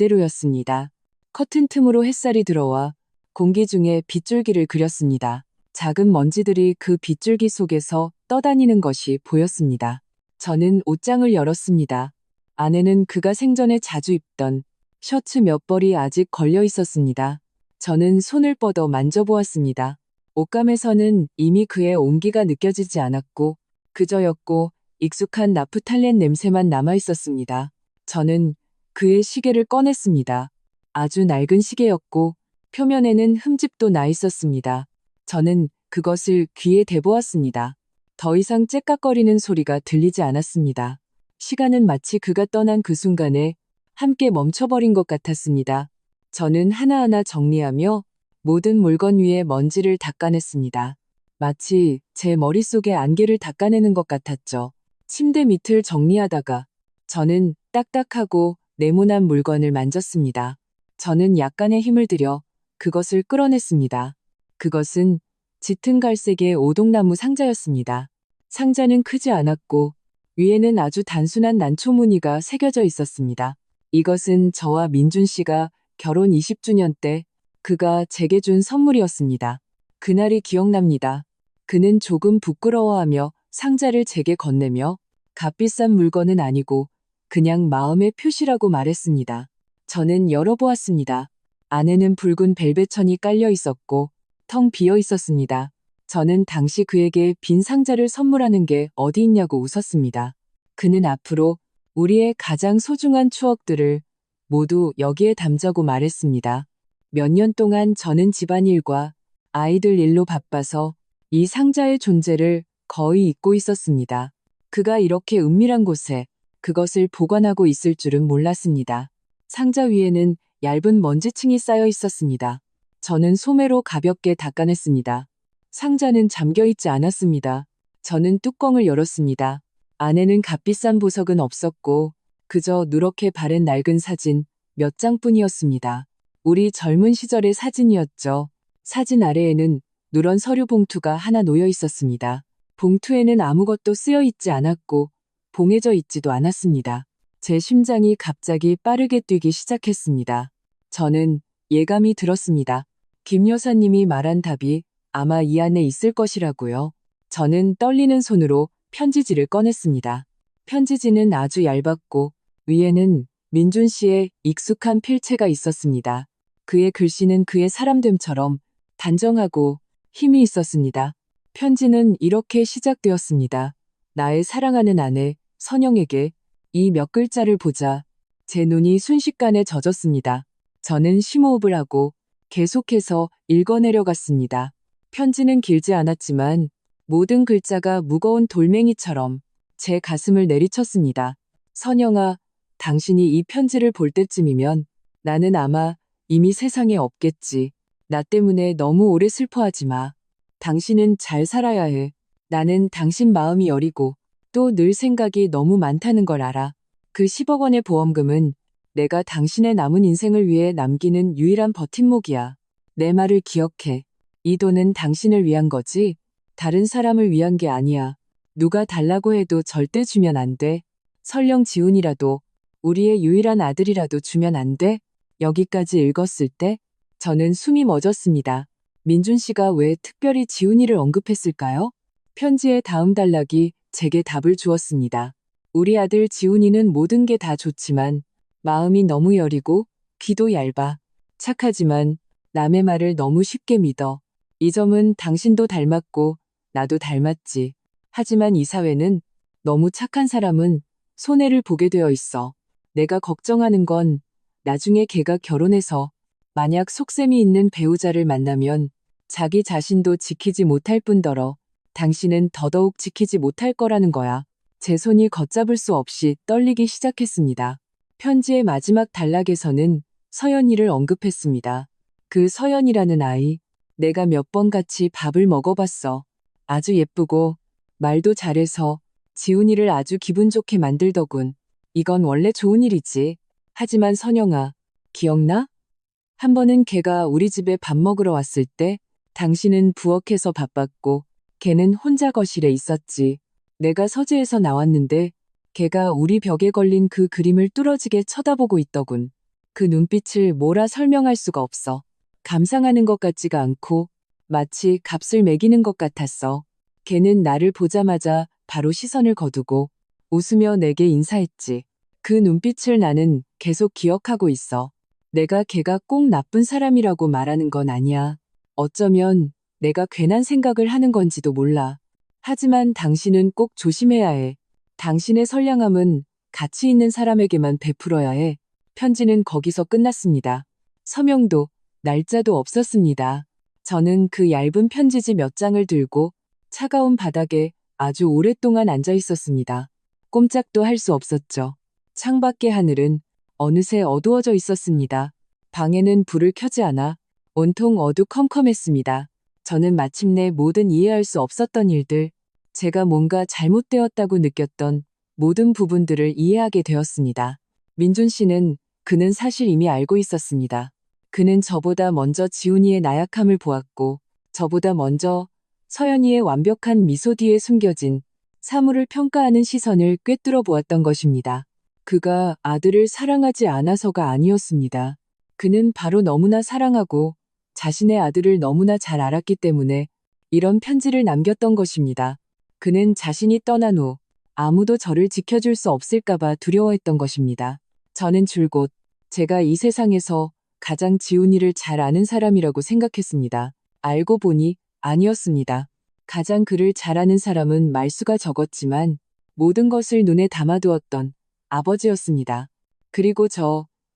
그대로였습니다. 커튼 틈으로 햇살이 들어와 공기 중에 빗줄기를 그렸습니다. 작은 먼지들이 그 빗줄기 속에서 떠다니는 것이 보였습니다. 저는 옷장을 열었습니다. 안에는 그가 생전에 자주 입던 셔츠 몇 벌이 아직 걸려 있었습니다. 저는 손을 뻗어 만져보았습니다. 옷감에서는 이미 그의 온기가 느껴지지 않았고 그저였고 익숙한 나프탈렌 냄새만 남아 있었습니다. 저는 그의 시계를 꺼냈습니다. 아주 낡은 시계였고 표면에는 흠집도 나 있었습니다. 저는 그것을 귀에 대보았습니다. 더 이상 째깍거리는 소리가 들리지 않았습니다. 시간은 마치 그가 떠난 그 순간에 함께 멈춰버린 것 같았습니다. 저는 하나하나 정리하며 모든 물건 위에 먼지를 닦아냈습니다. 마치 제 머릿속에 안개를 닦아내는 것 같았죠. 침대 밑을 정리하다가 저는 딱딱하고 네모난 물건을 만졌습니다. 저는 약간의 힘을 들여 그것을 끌어냈습니다. 그것은 짙은 갈색의 오동나무 상자였습니다. 상자는 크지 않았고 위에는 아주 단순한 난초 무늬가 새겨져 있었습니다. 이것은 저와 민준 씨가 결혼 20주년 때 그가 제게 준 선물이었습니다. 그날이 기억납니다. 그는 조금 부끄러워하며 상자를 제게 건네며 값비싼 물건은 아니고 그냥 마음의 표시라고 말했습니다. 저는 열어보았습니다. 안에는 붉은 벨벳 천이 깔려 있었고 텅 비어 있었습니다. 저는 당시 그에게 빈 상자를 선물하는 게 어디 있냐고 웃었습니다. 그는 앞으로 우리의 가장 소중한 추억들을 모두 여기에 담자고 말했습니다. 몇 년 동안 저는 집안일과 아이들 일로 바빠서 이 상자의 존재를 거의 잊고 있었습니다. 그가 이렇게 은밀한 곳에 그것을 보관하고 있을 줄은 몰랐습니다. 상자 위에는 얇은 먼지층이 쌓여 있었습니다. 저는 소매로 가볍게 닦아냈습니다. 상자는 잠겨있지 않았습니다. 저는 뚜껑을 열었습니다. 안에는 값비싼 보석은 없었고 그저 누렇게 바랜 낡은 사진 몇 장뿐이었습니다. 우리 젊은 시절의 사진이었죠. 사진 아래에는 누런 서류 봉투가 하나 놓여 있었습니다. 봉투에는 아무것도 쓰여 있지 않았고 봉해져 있지도 않았습니다. 제 심장이 갑자기 빠르게 뛰기 시작했습니다. 저는 예감이 들었습니다. 김 여사님이 말한 답이 아마 이 안에 있을 것이라고요. 저는 떨리는 손으로 편지지를 꺼냈습니다. 편지지는 아주 얇았고 위에는 민준 씨의 익숙한 필체가 있었습니다. 그의 글씨는 그의 사람됨처럼 단정하고 힘이 있었습니다. 편지는 이렇게 시작되었습니다. 나의 사랑하는 아내 선영에게 이 몇 글자를 보자 제 눈이 순식간에 젖었습니다. 저는 심호흡을 하고 계속해서 읽어내려갔습니다. 편지는 길지 않았지만 모든 글자가 무거운 돌멩이처럼 제 가슴을 내리쳤습니다. 선영아, 당신이 이 편지를 볼 때쯤이면 나는 아마 이미 세상에 없겠지. 나 때문에 너무 오래 슬퍼하지 마. 당신은 잘 살아야 해. 나는 당신 마음이 여리고 또 늘 생각이 너무 많다는 걸 알아. 그 10억 원의 보험금은 내가 당신의 남은 인생을 위해 남기는 유일한 버팀목이야. 내 말을 기억해. 이 돈은 당신을 위한 거지 다른 사람을 위한 게 아니야. 누가 달라고 해도 절대 주면 안 돼. 설령 지훈이라도 우리의 유일한 아들이라도 주면 안 돼. 여기까지 읽었을 때 저는 숨이 멎었습니다. 민준 씨가 왜 특별히 지훈이를 언급했을까요? 편지의 다음 단락이 제게 답을 주었습니다. 우리 아들 지훈이는 모든 게 다 좋지만 마음이 너무 여리고 귀도 얇아. 착하지만 남의 말을 너무 쉽게 믿어. 이 점은 당신도 닮았고 나도 닮았지. 하지만 이 사회는 너무 착한 사람은 손해를 보게 되어 있어. 내가 걱정하는 건 나중에 걔가 결혼해서 만약 속셈이 있는 배우자를 만나면 자기 자신도 지키지 못할 뿐더러 당신은 더더욱 지키지 못할 거라는 거야. 제 손이 걷잡을 수 없이 떨리기 시작했습니다. 편지의 마지막 단락에서는 서연이를 언급했습니다. 그 서연이라는 아이, 내가 몇 번 같이 밥을 먹어봤어. 아주 예쁘고 말도 잘해서 지훈이를 아주 기분 좋게 만들더군. 이건 원래 좋은 일이지. 하지만 선영아, 기억나? 한 번은 걔가 우리 집에 밥 먹으러 왔을 때 당신은 부엌에서 바빴고 걔는 혼자 거실에 있었지. 내가 서재에서 나왔는데 걔가 우리 벽에 걸린 그 그림을 뚫어지게 쳐다보고 있더군. 그 눈빛을 뭐라 설명할 수가 없어. 감상하는 것 같지가 않고 마치 값을 매기는 것 같았어. 걔는 나를 보자마자 바로 시선을 거두고 웃으며 내게 인사했지. 그 눈빛을 나는 계속 기억하고 있어. 내가 걔가 꼭 나쁜 사람이라고 말하는 건 아니야. 어쩌면 내가 괜한 생각을 하는 건지도 몰라. 하지만 당신은 꼭 조심해야 해. 당신의 선량함은 가치 있는 사람에게만 베풀어야 해. 편지는 거기서 끝났습니다. 서명도 날짜도 없었습니다. 저는 그 얇은 편지지 몇 장을 들고 차가운 바닥에 아주 오랫동안 앉아 있었습니다. 꼼짝도 할 수 없었죠. 창밖의 하늘은 어느새 어두워져 있었습니다. 방에는 불을 켜지 않아 온통 어두컴컴했습니다. 저는 마침내 모든 이해할 수 없었던 일들, 제가 뭔가 잘못되었다고 느꼈던 모든 부분들을 이해하게 되었습니다. 민준 씨는 그는 사실 이미 알고 있었습니다. 그는 저보다 먼저 지훈이의 나약함을 보았고 저보다 먼저 서연이의 완벽한 미소 뒤에 숨겨진 사물을 평가하는 시선을 꿰뚫어 보았던 것입니다. 그가 아들을 사랑하지 않아서가 아니었습니다. 그는 바로 너무나 사랑하고 자신의 아들을 너무나 잘 알았기 때문에 이런 편지를 남겼던 것입니다. 그는 자신이 떠난 후 아무도 저를 지켜줄 수 없을까봐 두려워했던 것입니다. 저는 줄곧 제가 이 세상에서 가장 지훈이를 잘 아는 사람이라고 생각했습니다. 알고 보니 아니었습니다. 가장 그를 잘 아는 사람은 말수가 적었지만 모든 것을 눈에 담아두었던 아버지였습니다. 그리고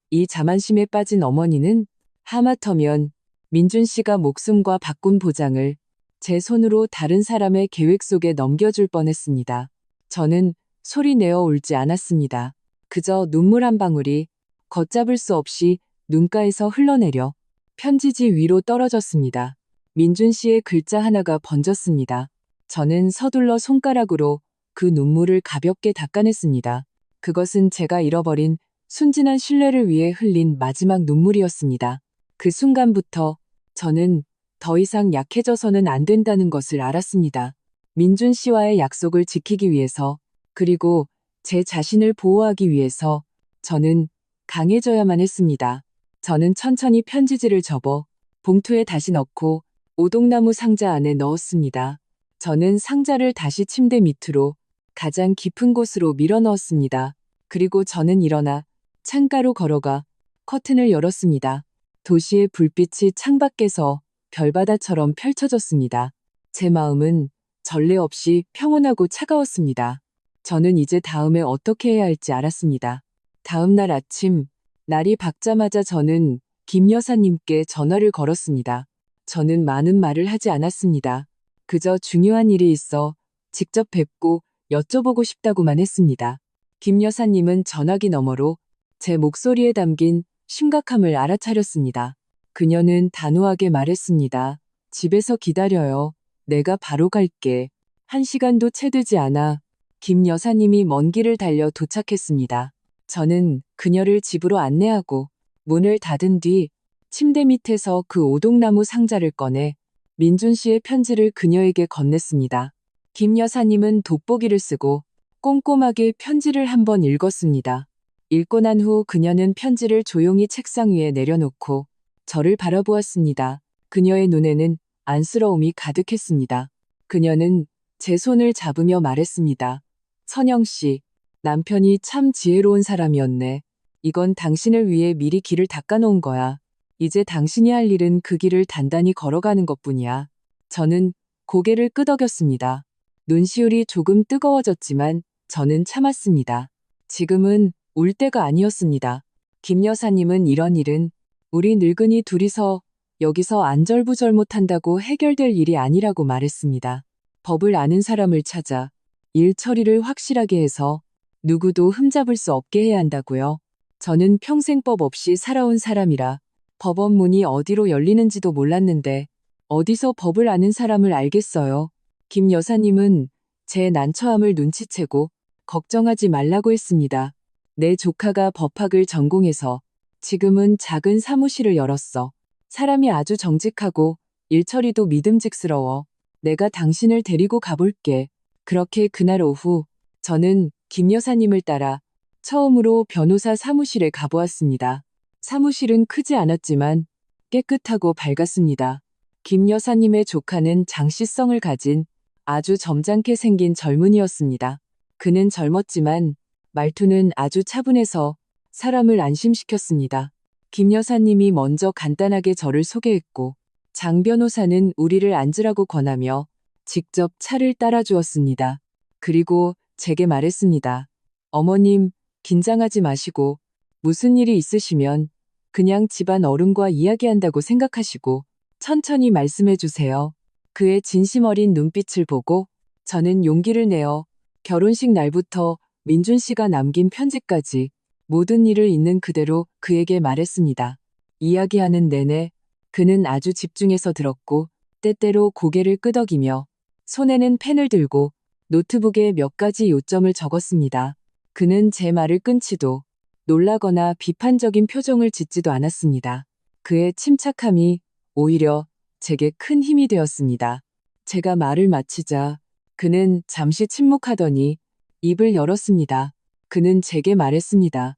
이 자만심에 빠진 어머니는 하마터면 민준 씨가 목숨과 바꾼 보장을 제 손으로 다른 사람의 계획 속에 넘겨줄 뻔했습니다. 저는 소리 내어 울지 않았습니다. 그저 눈물 한 방울이 걷잡을 수 없이 눈가에서 흘러내려 편지지 위로 떨어졌습니다. 민준 씨의 글자 하나가 번졌습니다. 저는 서둘러 손가락으로 그 눈물을 가볍게 닦아냈습니다. 그것은 제가 잃어버린 순진한 신뢰를 위해 흘린 마지막 눈물이었습니다. 그 순간부터 저는 더 이상 약해져서는 안 된다는 것을 알았습니다. 민준 씨와의 약속을 지키기 위해서, 그리고 제 자신을 보호하기 위해서 저는 강해져야만 했습니다. 저는 천천히 편지지를 접어 봉투에 다시 넣고 오동나무 상자 안에 넣었습니다. 저는 상자를 다시 침대 밑으로 가장 깊은 곳으로 밀어 넣었습니다. 그리고 저는 일어나 창가로 걸어가 커튼을 열었습니다. 도시의 불빛이 창밖에서 별바다처럼 펼쳐졌습니다. 제 마음은 전례 없이 평온하고 차가웠습니다. 저는 이제 다음에 어떻게 해야 할지 알았습니다. 다음 날 아침, 날이 밝자마자 저는 김 여사님께 전화를 걸었습니다. 저는 많은 말을 하지 않았습니다. 그저 중요한 일이 있어 직접 뵙고 여쭤보고 싶다고만 했습니다. 김 여사님은 전화기 너머로 제 목소리에 담긴 심각함을 알아차렸습니다. 그녀는 단호하게 말했습니다. 집에서 기다려요. 내가 바로 갈게. 1시간도 채 되지 않아 김 여사님이 먼 길을 달려 도착했습니다. 저는 그녀를 집으로 안내하고 문을 닫은 뒤 침대 밑에서 그 오동나무 상자를 꺼내 민준 씨의 편지를 그녀에게 건넸습니다. 김 여사님은 돋보기를 쓰고 꼼꼼하게 편지를 한번 읽었습니다. 읽고 난 후 그녀는 편지를 조용히 책상 위에 내려놓고 저를 바라보았습니다. 그녀의 눈에는 안쓰러움이 가득했습니다. 그녀는 제 손을 잡으며 말했습니다. 선영 씨, 남편이 참 지혜로운 사람이었네. 이건 당신을 위해 미리 길을 닦아놓은 거야. 이제 당신이 할 일은 그 길을 단단히 걸어가는 것뿐이야. 저는 고개를 끄덕였습니다. 눈시울이 조금 뜨거워졌지만 저는 참았습니다. 지금은 울 때가 아니었습니다. 김 여사님은 이런 일은 우리 늙은이 둘이서 여기서 안절부절 못한다고 해결될 일이 아니라고 말했습니다. 법을 아는 사람을 찾아 일 처리를 확실하게 해서 누구도 흠잡을 수 없게 해야 한다고요. 저는 평생 법 없이 살아온 사람이라 법원 문이 어디로 열리는지도 몰랐는데 어디서 법을 아는 사람을 알겠어요. 김 여사님은 제 난처함을 눈치채고 걱정하지 말라고 했습니다. 내 조카가 법학을 전공해서 지금은 작은 사무실을 열었어. 사람이 아주 정직하고 일처리도 믿음직스러워. 내가 당신을 데리고 가볼게. 그렇게 그날 오후 저는 김 여사님을 따라 처음으로 변호사 사무실에 가보았습니다. 사무실은 크지 않았지만 깨끗하고 밝았습니다. 김 여사님의 조카는 장시성을 가진 아주 점잖게 생긴 젊은이였습니다. 그는 젊었지만 말투는 아주 차분해서 사람을 안심시켰습니다. 김 여사님이 먼저 간단하게 저를 소개했고 장 변호사는 우리를 앉으라고 권하며 직접 차를 따라주었습니다. 그리고 제게 말했습니다. 어머님, 긴장하지 마시고 무슨 일이 있으시면 그냥 집안 어른과 이야기한다고 생각하시고 천천히 말씀해 주세요. 그의 진심 어린 눈빛을 보고 저는 용기를 내어 결혼식 날부터 민준 씨가 남긴 편지까지 모든 일을 있는 그대로 그에게 말했습니다. 이야기하는 내내 그는 아주 집중해서 들었고 때때로 고개를 끄덕이며 손에는 펜을 들고 노트북에 몇 가지 요점을 적었습니다. 그는 제 말을 끊지도 놀라거나 비판적인 표정을 짓지도 않았습니다. 그의 침착함이 오히려 제게 큰 힘이 되었습니다. 제가 말을 마치자 그는 잠시 침묵하더니 입을 열었습니다. 그는 제게 말했습니다.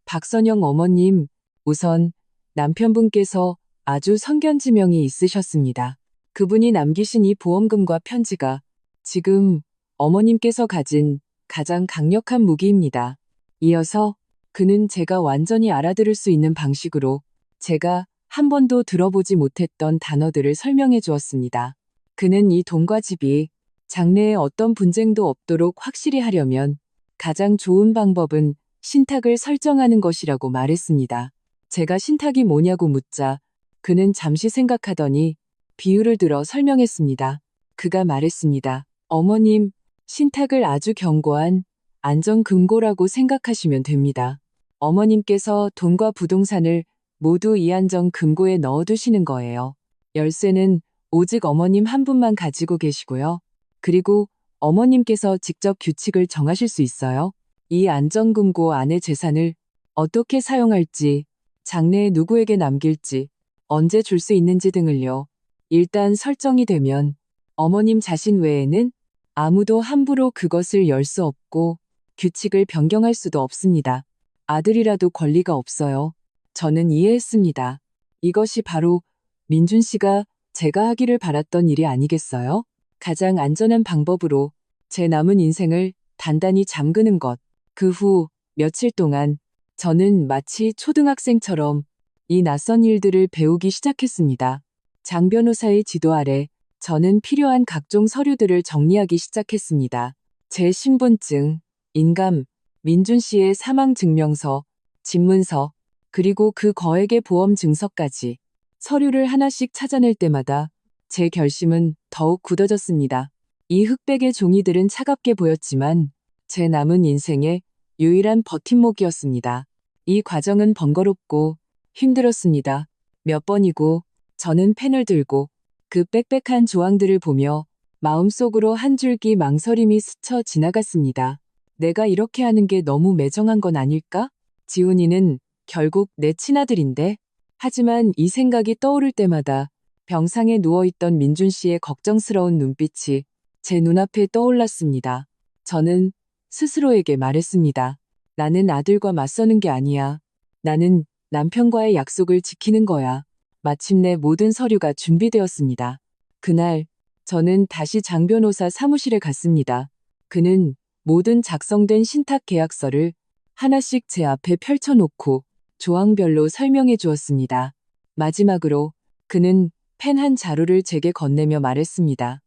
박선영 어머님, 우선 남편분께서 아주 성견지명이 있으셨습니다. 그분이 남기신 이 보험금과 편지가 지금 어머님께서 가진 가장 강력한 무기입니다. 이어서 그는 제가 완전히 알아들을 수 있는 방식으로 제가 한 번도 들어보지 못했던 단어들을 설명해 주었습니다. 그는 이 돈과 집이 장래에 어떤 분쟁도 없도록 확실히 하려면 가장 좋은 방법은 신탁을 설정하는 것이라고 말했습니다. 제가 신탁이 뭐냐고 묻자 그는 잠시 생각하더니 비유를 들어 설명했습니다. 그가 말했습니다. 어머님, 신탁을 아주 견고한 안전금고라고 생각하시면 됩니다. 어머님께서 돈과 부동산을 모두 이 안전금고에 넣어두시는 거예요. 열쇠는 오직 어머님 한 분만 가지고 계시고요. 그리고 어머님께서 직접 규칙을 정하실 수 있어요. 이 안전금고 안의 재산을 어떻게 사용할지, 장래에 누구에게 남길지, 언제 줄 수 있는지 등을요. 일단 설정이 되면 어머님 자신 외에는 아무도 함부로 그것을 열 수 없고 규칙을 변경할 수도 없습니다. 아들이라도 권리가 없어요. 저는 이해했습니다. 이것이 바로 민준 씨가 제가 하기를 바랐던 일이 아니겠어요? 가장 안전한 방법으로 제 남은 인생을 단단히 잠그는 것. 그 후 며칠 동안 저는 마치 초등학생처럼 이 낯선 일들을 배우기 시작했습니다. 장 변호사의 지도 아래 저는 필요한 각종 서류들을 정리하기 시작했습니다. 제 신분증, 인감, 민준 씨의 사망증명서, 집문서, 그리고 그 거액의 보험 증서까지 서류를 하나씩 찾아낼 때마다 제 결심은 더욱 굳어졌습니다. 이 흑백의 종이들은 차갑게 보였지만 제 남은 인생의 유일한 버팀목이었습니다. 이 과정은 번거롭고 힘들었습니다. 몇 번이고 저는 펜을 들고 그 빽빽한 조항들을 보며 마음속으로 한 줄기 망설임이 스쳐 지나갔습니다. 내가 이렇게 하는 게 너무 매정한 건 아닐까? 지훈이는 결국 내 친아들인데. 하지만 이 생각이 떠오를 때마다 병상에 누워있던 민준 씨의 걱정스러운 눈빛이 제 눈앞에 떠올랐습니다. 저는 스스로에게 말했습니다. 나는 아들과 맞서는 게 아니야. 나는 남편과의 약속을 지키는 거야. 마침내 모든 서류가 준비되었습니다. 그날 저는 다시 장 변호사 사무실에 갔습니다. 그는 모든 작성된 신탁 계약서를 하나씩 제 앞에 펼쳐놓고 조항별로 설명해 주었습니다. 마지막으로 그는 펜 한 자루를 제게 건네며 말했습니다.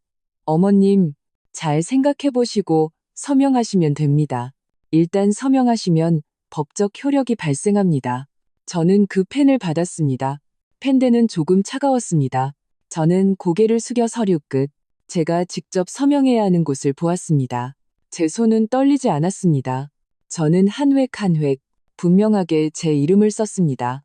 어머님, 잘 생각해 보시고 서명하시면 됩니다. 일단 서명하시면 법적 효력이 발생합니다. 저는 그 펜을 받았습니다. 펜대는 조금 차가웠습니다. 저는 고개를 숙여 서류 끝, 제가 직접 서명해야 하는 곳을 보았습니다. 제 손은 떨리지 않았습니다. 저는 한 획 한 획 분명하게 제 이름을 썼습니다.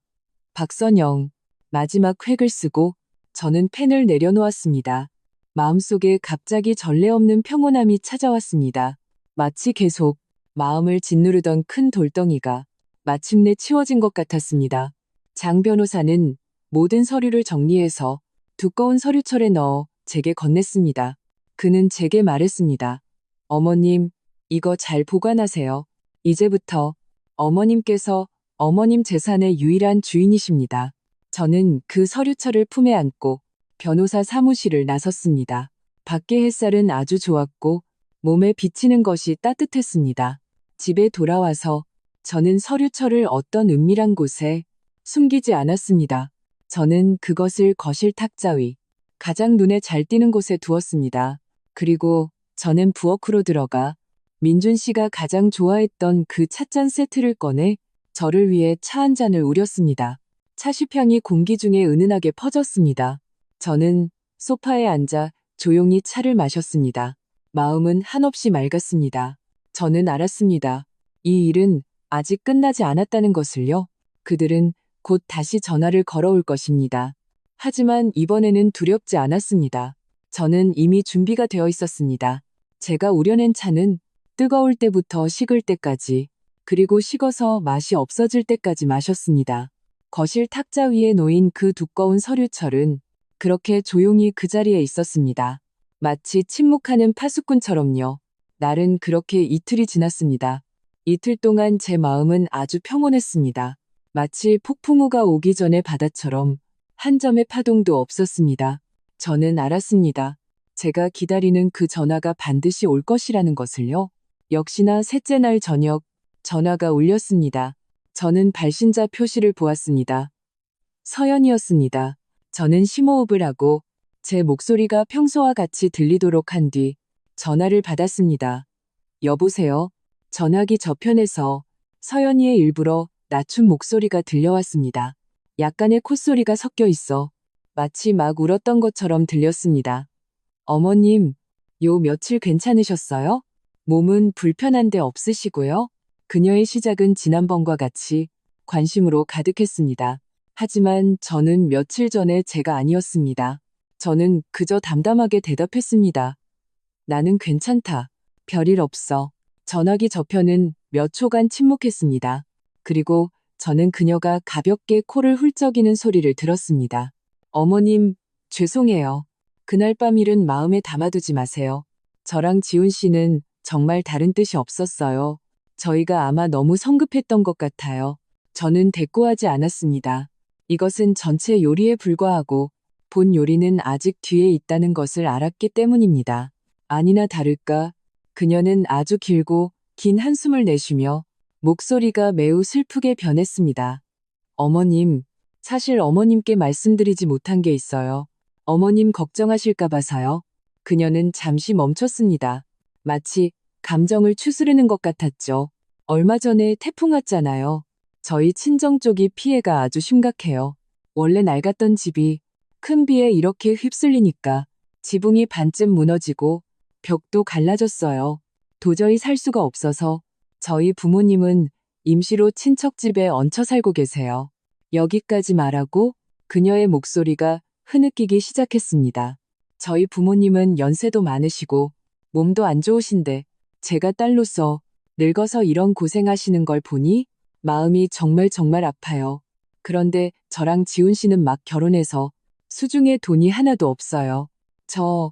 박선영. 마지막 획을 쓰고 저는 펜을 내려놓았습니다. 마음속에 갑자기 전례 없는 평온함이 찾아왔습니다. 마치 계속 마음을 짓누르던 큰 돌덩이가 마침내 치워진 것 같았습니다. 장 변호사는 모든 서류를 정리해서 두꺼운 서류철에 넣어 제게 건넸습니다. 그는 제게 말했습니다. 어머님, 이거 잘 보관하세요. 이제부터 어머님께서 어머님 재산의 유일한 주인이십니다. 저는 그 서류철을 품에 안고 변호사 사무실을 나섰습니다. 밖의 햇살은 아주 좋았고 몸에 비치는 것이 따뜻했습니다. 집에 돌아와서 저는 서류철을 어떤 은밀한 곳에 숨기지 않았습니다. 저는 그것을 거실 탁자 위 가장 눈에 잘 띄는 곳에 두었습니다. 그리고 저는 부엌으로 들어가 민준 씨가 가장 좋아했던 그 찻잔 세트를 꺼내 저를 위해 차 한 잔을 우렸습니다. 차시향이 공기 중에 은은하게 퍼졌습니다. 저는 소파에 앉아 조용히 차를 마셨습니다. 마음은 한없이 맑았습니다. 저는 알았습니다. 이 일은 아직 끝나지 않았다는 것을요. 그들은 곧 다시 전화를 걸어올 것입니다. 하지만 이번에는 두렵지 않았습니다. 저는 이미 준비가 되어 있었습니다. 제가 우려낸 차는 뜨거울 때부터 식을 때까지, 그리고 식어서 맛이 없어질 때까지 마셨습니다. 거실 탁자 위에 놓인 그 두꺼운 서류철은 그렇게 조용히 그 자리에 있었습니다. 마치 침묵하는 파수꾼처럼요. 날은 그렇게 이틀이 지났습니다. 이틀 동안 제 마음은 아주 평온했습니다. 마치 폭풍우가 오기 전의 바다처럼 한 점의 파동도 없었습니다. 저는 알았습니다. 제가 기다리는 그 전화가 반드시 올 것이라는 것을요. 역시나 셋째 날 저녁 전화가 울렸습니다. 저는 발신자 표시를 보았습니다. 서연이었습니다. 저는 심호흡을 하고 제 목소리가 평소와 같이 들리도록 한 뒤 전화를 받았습니다. 여보세요? 전화기 저편에서 서연이의 일부러 낮춘 목소리가 들려왔습니다. 약간의 콧소리가 섞여 있어 마치 막 울었던 것처럼 들렸습니다. 어머님, 요 며칠 괜찮으셨어요? 몸은 불편한 데 없으시고요? 그녀의 시작은 지난번과 같이 관심으로 가득했습니다. 하지만 저는 며칠 전에 제가 아니었습니다. 저는 그저 담담하게 대답했습니다. 나는 괜찮다. 별일 없어. 전화기 저편은 몇 초간 침묵했습니다. 그리고 저는 그녀가 가볍게 코를 훌쩍이는 소리를 들었습니다. 어머님, 죄송해요. 그날 밤 일은 마음에 담아두지 마세요. 저랑 지훈 씨는 정말 다른 뜻이 없었어요. 저희가 아마 너무 성급했던 것 같아요. 저는 대꾸하지 않았습니다. 이것은 전체 요리에 불과하고 본 요리는 아직 뒤에 있다는 것을 알았기 때문입니다. 아니나 다를까 그녀는 아주 길고 긴 한숨을 내쉬며 목소리가 매우 슬프게 변했습니다. 어머님, 사실 어머님께 말씀드리지 못한 게 있어요. 어머님 걱정하실까 봐서요. 그녀는 잠시 멈췄습니다. 마치 감정을 추스르는 것 같았죠. 얼마 전에 태풍 왔잖아요. 저희 친정 쪽이 피해가 아주 심각해요. 원래 낡았던 집이 큰 비에 이렇게 휩쓸리니까 지붕이 반쯤 무너지고 벽도 갈라졌어요. 도저히 살 수가 없어서 저희 부모님은 임시로 친척 집에 얹혀 살고 계세요. 여기까지 말하고 그녀의 목소리가 흐느끼기 시작했습니다. 저희 부모님은 연세도 많으시고 몸도 안 좋으신데 제가 딸로서 늙어서 이런 고생하시는 걸 보니 마음이 정말 아파요. 그런데 저랑 지훈 씨는 막 결혼해서 수중에 돈이 하나도 없어요. 저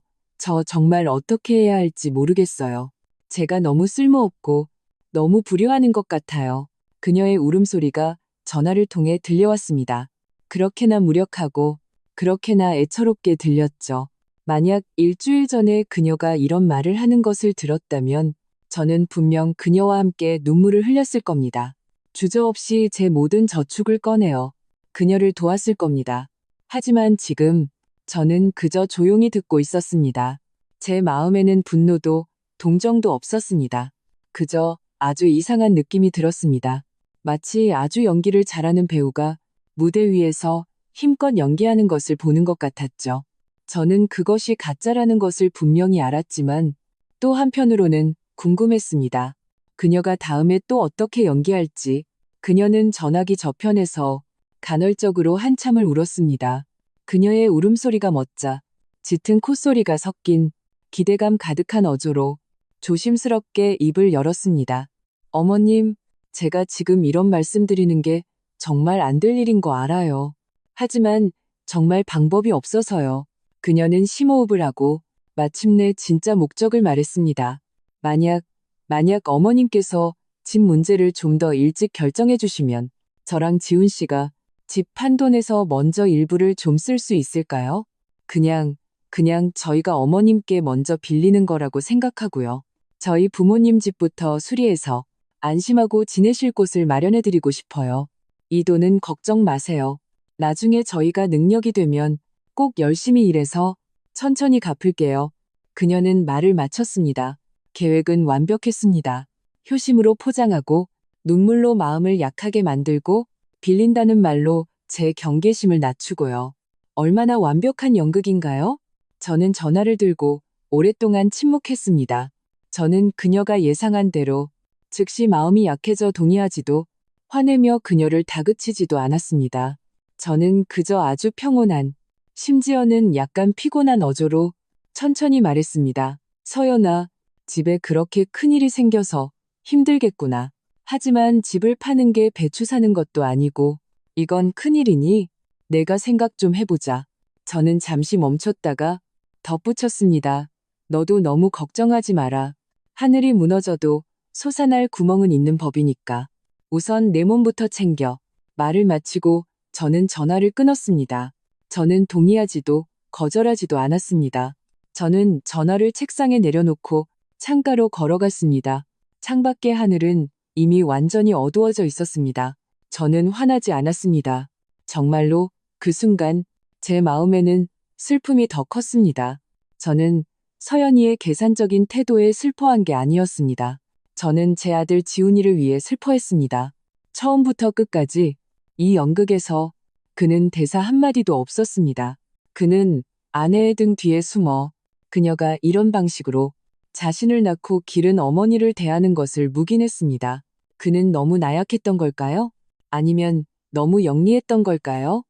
정말 어떻게 해야 할지 모르겠어요. 제가 너무 쓸모없고 너무 불효하는 것 같아요. 그녀의 울음소리가 전화를 통해 들려왔습니다. 그렇게나 무력하고 그렇게나 애처롭게 들렸죠. 만약 일주일 전에 그녀가 이런 말을 하는 것을 들었다면 저는 분명 그녀와 함께 눈물을 흘렸을 겁니다. 주저없이 제 모든 저축을 꺼내어 그녀를 도왔을 겁니다. 하지만 지금 저는 그저 조용히 듣고 있었습니다. 제 마음에는 분노도 동정도 없었습니다. 그저 아주 이상한 느낌이 들었습니다. 마치 아주 연기를 잘하는 배우가 무대 위에서 힘껏 연기하는 것을 보는 것 같았죠. 저는 그것이 가짜라는 것을 분명히 알았지만 또 한편으로는 궁금했습니다. 그녀가 다음에 또 어떻게 연기할지. 그녀는 전화기 저편에서 간헐적으로 한참을 울었습니다. 그녀의 울음소리가 멋자 짙은 콧소리가 섞인 기대감 가득한 어조로 조심스럽게 입을 열었습니다. 어머님, 제가 지금 이런 말씀드리는 게 정말 안 될 일인 거 알아요. 하지만 정말 방법이 없어서요. 그녀는 심호흡을 하고 마침내 진짜 목적을 말했습니다. 만약 어머님께서 집 문제를 좀 더 일찍 결정해 주시면 저랑 지훈 씨가 집 판돈에서 먼저 일부를 좀 쓸 수 있을까요? 그냥 저희가 어머님께 먼저 빌리는 거라고 생각하고요. 저희 부모님 집부터 수리해서 안심하고 지내실 곳을 마련해 드리고 싶어요. 이 돈은 걱정 마세요. 나중에 저희가 능력이 되면 꼭 열심히 일해서 천천히 갚을게요. 그녀는 말을 마쳤습니다. 계획은 완벽했습니다. 효심으로 포장하고 눈물로 마음을 약하게 만들고 빌린다는 말로 제 경계심을 낮추고요. 얼마나 완벽한 연극인가요? 저는 전화를 들고 오랫동안 침묵했습니다. 저는 그녀가 예상한 대로 즉시 마음이 약해져 동의하지도 화내며 그녀를 다그치지도 않았습니다. 저는 그저 아주 평온한, 심지어는 약간 피곤한 어조로 천천히 말했습니다. 서연아, 집에 그렇게 큰일이 생겨서 힘들겠구나. 하지만 집을 파는 게 배추 사는 것도 아니고 이건 큰일이니 내가 생각 좀 해보자. 저는 잠시 멈췄다가 덧붙였습니다. 너도 너무 걱정하지 마라. 하늘이 무너져도 솟아날 구멍은 있는 법이니까. 우선 내 몸부터 챙겨. 말을 마치고 저는 전화를 끊었습니다. 저는 동의하지도 거절하지도 않았습니다. 저는 전화를 책상에 내려놓고 창가로 걸어갔습니다. 창밖의 하늘은 이미 완전히 어두워져 있었습니다. 저는 화나지 않았습니다. 정말로 그 순간 제 마음에는 슬픔이 더 컸습니다. 저는 서연이의 계산적인 태도에 슬퍼한 게 아니었습니다. 저는 제 아들 지훈이를 위해 슬퍼했습니다. 처음부터 끝까지 이 연극에서 그는 대사 한마디도 없었습니다. 그는 아내의 등 뒤에 숨어 그녀가 이런 방식으로 자신을 낳고 기른 어머니를 대하는 것을 묵인했습니다. 그는 너무 나약했던 걸까요? 아니면 너무 영리했던 걸까요?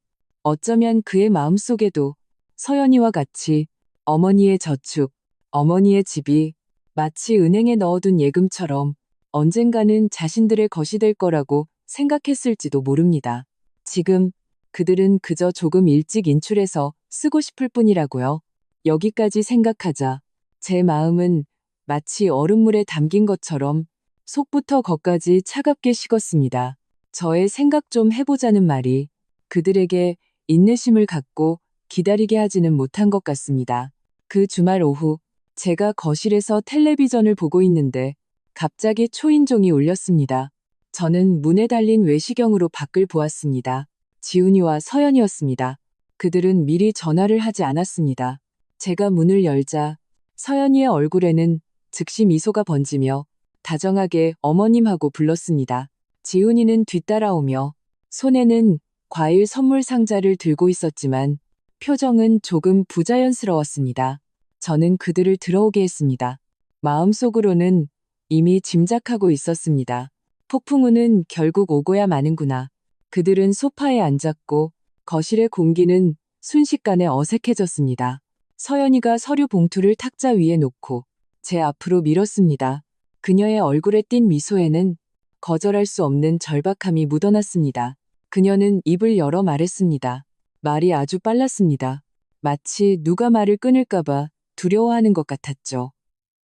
어쩌면 그의 마음속에도 서연이와 같이 어머니의 저축, 어머니의 집이 마치 은행에 넣어둔 예금처럼 언젠가는 자신들의 것이 될 거라고 생각했을지도 모릅니다. 지금 그들은 그저 조금 일찍 인출해서 쓰고 싶을 뿐이라고요. 여기까지 생각하자 제 마음은 마치 얼음물에 담긴 것처럼 속부터 겉까지 차갑게 식었습니다. 저의 생각 좀 해보자는 말이 그들에게 인내심을 갖고 기다리게 하지는 못한 것 같습니다. 그 주말 오후 제가 거실에서 텔레비전을 보고 있는데 갑자기 초인종이 울렸습니다. 저는 문에 달린 외시경으로 밖을 보았습니다. 지훈이와 서연이었습니다. 그들은 미리 전화를 하지 않았습니다. 제가 문을 열자 서연이의 얼굴에는 즉시 미소가 번지며 다정하게 어머님하고 불렀습니다. 지훈이는 뒤따라오며 손에는 과일 선물 상자를 들고 있었지만 표정은 조금 부자연스러웠습니다. 저는 그들을 들어오게 했습니다. 마음속으로는 이미 짐작하고 있었습니다. 폭풍우는 결국 오고야 마는구나. 그들은 소파에 앉았고 거실의 공기는 순식간에 어색해졌습니다. 서연이가 서류 봉투를 탁자 위에 놓고 제 앞으로 밀었습니다. 그녀의 얼굴에 띈 미소에는 거절할 수 없는 절박함이 묻어났습니다. 그녀는 입을 열어 말했습니다. 말이 아주 빨랐습니다. 마치 누가 말을 끊을까봐 두려워하는 것 같았죠.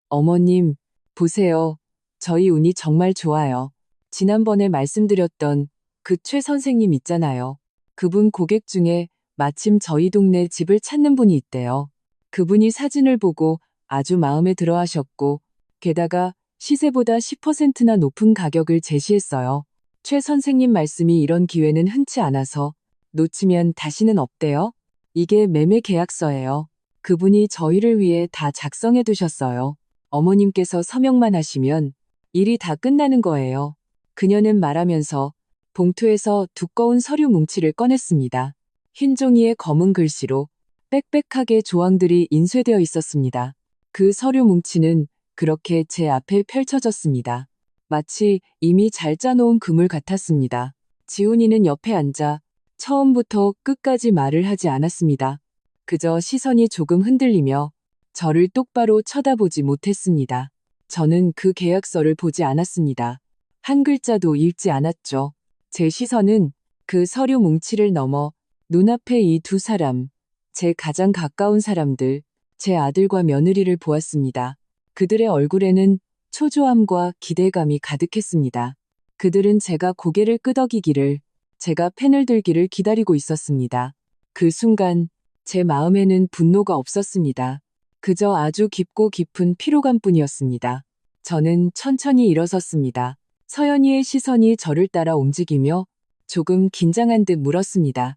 어머님, 보세요. 저희 운이 정말 좋아요. 지난번에 말씀드렸던 그 최 선생님 있잖아요. 그분 고객 중에 마침 저희 동네 집을 찾는 분이 있대요. 그분이 사진을 보고 아주 마음에 들어 하셨고, 게다가 시세보다 10%나 높은 가격을 제시했어요. 최 선생님 말씀이 이런 기회는 흔치 않아서 놓치면 다시는 없대요. 이게 매매 계약서예요. 그분이 저희를 위해 다 작성해 두셨어요. 어머님께서 서명만 하시면 일이 다 끝나는 거예요. 그녀는 말하면서 봉투에서 두꺼운 서류 뭉치를 꺼냈습니다. 흰 종이에 검은 글씨로 빽빽하게 조항들이 인쇄되어 있었습니다. 그 서류 뭉치는 그렇게 제 앞에 펼쳐졌습니다. 마치 이미 잘 짜놓은 그물 같았습니다. 지훈이는 옆에 앉아 처음부터 끝까지 말을 하지 않았습니다. 그저 시선이 조금 흔들리며 저를 똑바로 쳐다보지 못했습니다. 저는 그 계약서를 보지 않았습니다. 한 글자도 읽지 않았죠. 제 시선은 그 서류 뭉치를 넘어 눈앞에 이 두 사람, 제 가장 가까운 사람들, 제 아들과 며느리를 보았습니다. 그들의 얼굴에는 초조함과 기대감이 가득했습니다. 그들은 제가 고개를 끄덕이기를, 제가 펜을 들기를 기다리고 있었습니다. 그 순간 제 마음에는 분노가 없었습니다. 그저 아주 깊고 깊은 피로감뿐이었습니다. 저는 천천히 일어섰습니다. 서연이의 시선이 저를 따라 움직이며 조금 긴장한 듯 물었습니다.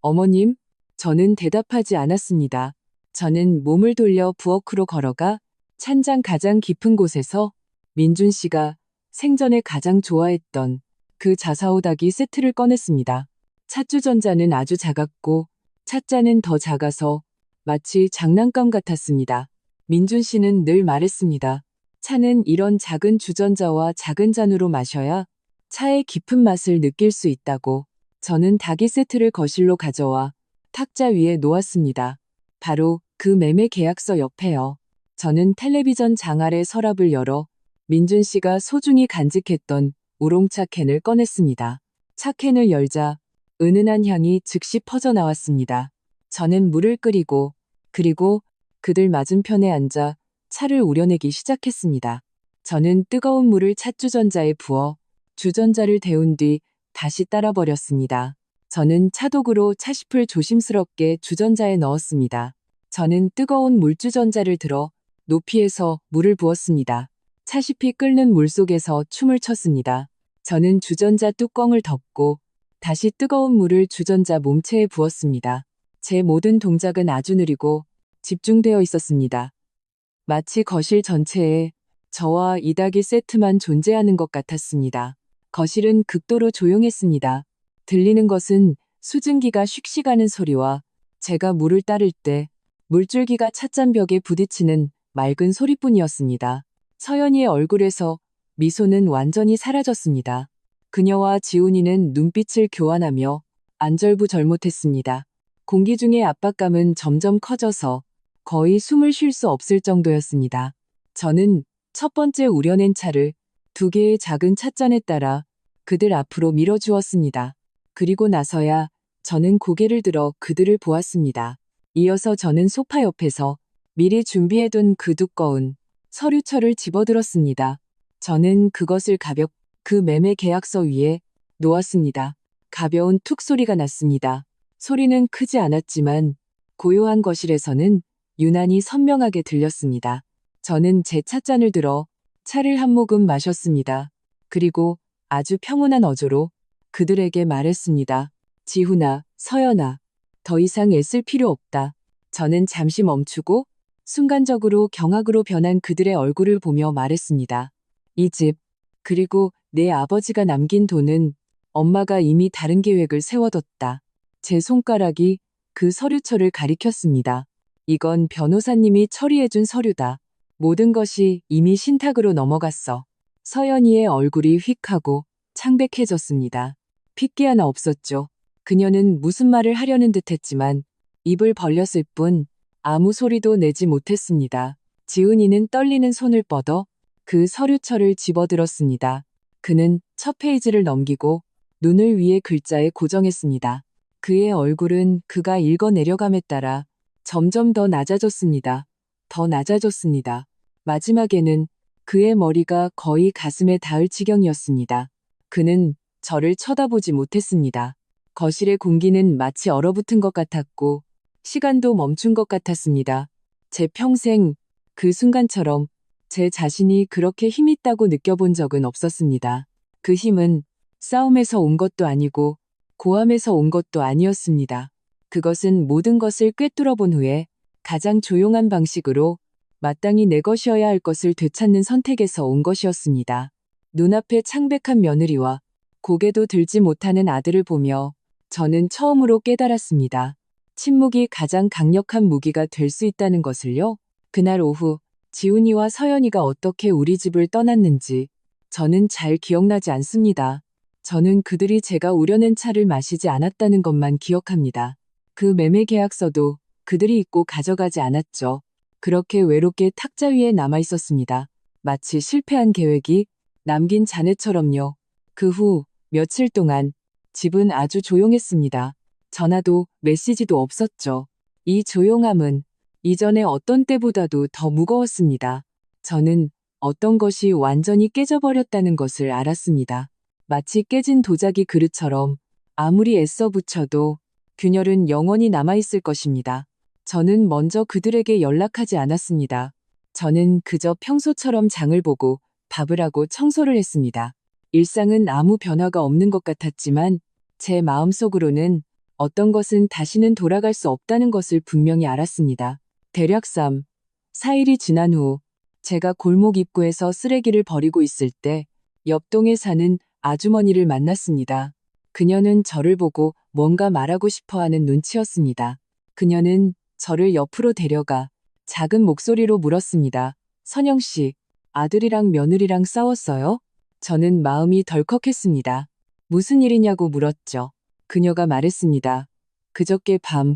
어머님? 저는 대답하지 않았습니다. 저는 몸을 돌려 부엌으로 걸어가 찬장 가장 깊은 곳에서 민준 씨가 생전에 가장 좋아했던 그 자사오다기 세트를 꺼냈습니다. 찻주전자는 아주 작았고 찻잔은 더 작아서 마치 장난감 같았습니다. 민준 씨는 늘 말했습니다. 차는 이런 작은 주전자와 작은 잔으로 마셔야 차의 깊은 맛을 느낄 수 있다고. 저는 닭이 세트를 거실로 가져와 탁자 위에 놓았습니다. 바로 그 매매 계약서 옆에요. 저는 텔레비전 장알의 서랍을 열어 민준 씨가 소중히 간직했던 우롱차 캔을 꺼냈습니다. 차 캔을 열자 은은한 향이 즉시 퍼져나왔습니다. 저는 물을 끓이고 그리고 그들 맞은편에 앉아 차를 우려내기 시작했습니다. 저는 뜨거운 물을 찻주전자에 부어 주전자를 데운 뒤 다시 따라 버렸습니다. 저는 차독으로 차심을 조심스럽게 주전자에 넣었습니다. 저는 뜨거운 물주전자를 들어 높이에서 물을 부었습니다. 차심이 끓는 물 속에서 춤을 췄습니다. 저는 주전자 뚜껑을 덮고 다시 뜨거운 물을 주전자 몸체에 부었습니다. 제 모든 동작은 아주 느리고 집중되어 있었습니다. 마치 거실 전체에 저와 이닭이 세트만 존재하는 것 같았습니다. 거실은 극도로 조용했습니다. 들리는 것은 수증기가 슉슉하는 소리와 제가 물을 따를 때 물줄기가 찻잔벽에 부딪히는 맑은 소리뿐이었습니다. 서연이의 얼굴에서 미소는 완전히 사라졌습니다. 그녀와 지훈이는 눈빛을 교환하며 안절부절못했습니다. 공기 중의 압박감은 점점 커져서 거의 숨을 쉴 수 없을 정도였습니다. 저는 첫 번째 우려낸 차를 두 개의 작은 찻잔에 따라 그들 앞으로 밀어주었습니다. 그리고 나서야 저는 고개를 들어 그들을 보았습니다. 이어서 저는 소파 옆에서 미리 준비해둔 그 두꺼운 서류철을 집어들었습니다. 저는 그것을 그 매매 계약서 위에 놓았습니다. 가벼운 툭 소리가 났습니다. 소리는 크지 않았지만 고요한 거실에서는 유난히 선명하게 들렸습니다. 저는 제 찻잔을 들어 차를 한 모금 마셨습니다. 그리고 아주 평온한 어조로 그들에게 말했습니다. 지훈아, 서연아, 더 이상 애쓸 필요 없다. 저는 잠시 멈추고 순간적으로 경악으로 변한 그들의 얼굴을 보며 말했습니다. 이 집, 그리고 내 아버지가 남긴 돈은 엄마가 이미 다른 계획을 세워뒀다. 제 손가락이 그 서류철을 가리켰습니다. 이건 변호사님이 처리해준 서류다. 모든 것이 이미 신탁으로 넘어갔어. 서연이의 얼굴이 휙하고 창백해졌습니다. 핏기 하나 없었죠. 그녀는 무슨 말을 하려는 듯했지만 입을 벌렸을 뿐 아무 소리도 내지 못했습니다. 지훈이는 떨리는 손을 뻗어 그 서류철을 집어들었습니다. 그는 첫 페이지를 넘기고 눈을 위에 글자에 고정했습니다. 그의 얼굴은 그가 읽어내려감에 따라 점점 더 낮아졌습니다. 더 낮아졌습니다. 마지막에는 그의 머리가 거의 가슴에 닿을 지경이었습니다. 그는 저를 쳐다보지 못했습니다. 거실의 공기는 마치 얼어붙은 것 같았고 시간도 멈춘 것 같았습니다. 제 평생 그 순간처럼 제 자신이 그렇게 힘있다고 느껴본 적은 없었습니다. 그 힘은 싸움에서 온 것도 아니고 고함에서 온 것도 아니었습니다. 그것은 모든 것을 꿰뚫어 본 후에 가장 조용한 방식으로 마땅히 내 것이어야 할 것을 되찾는 선택에서 온 것이었습니다. 눈앞에 창백한 며느리와 고개도 들지 못하는 아들을 보며 저는 처음으로 깨달았습니다. 침묵이 가장 강력한 무기가 될 수 있다는 것을요. 그날 오후 지훈이와 서연이가 어떻게 우리 집을 떠났는지 저는 잘 기억나지 않습니다. 저는 그들이 제가 우려낸 차를 마시지 않았다는 것만 기억합니다. 그 매매 계약서도 그들이 잊고 가져가지 않았죠. 그렇게 외롭게 탁자 위에 남아 있었습니다. 마치 실패한 계획이 남긴 잔해처럼요. 그 후 며칠 동안 집은 아주 조용했습니다. 전화도 메시지도 없었죠. 이 조용함은 이전의 어떤 때보다도 더 무거웠습니다. 저는 어떤 것이 완전히 깨져버렸다는 것을 알았습니다. 마치 깨진 도자기 그릇처럼 아무리 애써 붙여도 균열은 영원히 남아있을 것입니다. 저는 먼저 그들에게 연락하지 않았습니다. 저는 그저 평소처럼 장을 보고 밥을 하고 청소를 했습니다. 일상은 아무 변화가 없는 것 같았지만 제 마음속으로는 어떤 것은 다시는 돌아갈 수 없다는 것을 분명히 알았습니다. 대략 3, 4일이 지난 후 제가 골목 입구에서 쓰레기를 버리고 있을 때 옆동에 사는 아주머니를 만났습니다. 그녀는 저를 보고 뭔가 말하고 싶어 하는 눈치였습니다. 그녀는 저를 옆으로 데려가 작은 목소리로 물었습니다. 선영 씨, 아들이랑 며느리랑 싸웠어요? 저는 마음이 덜컥했습니다. 무슨 일이냐고 물었죠. 그녀가 말했습니다. 그저께 밤,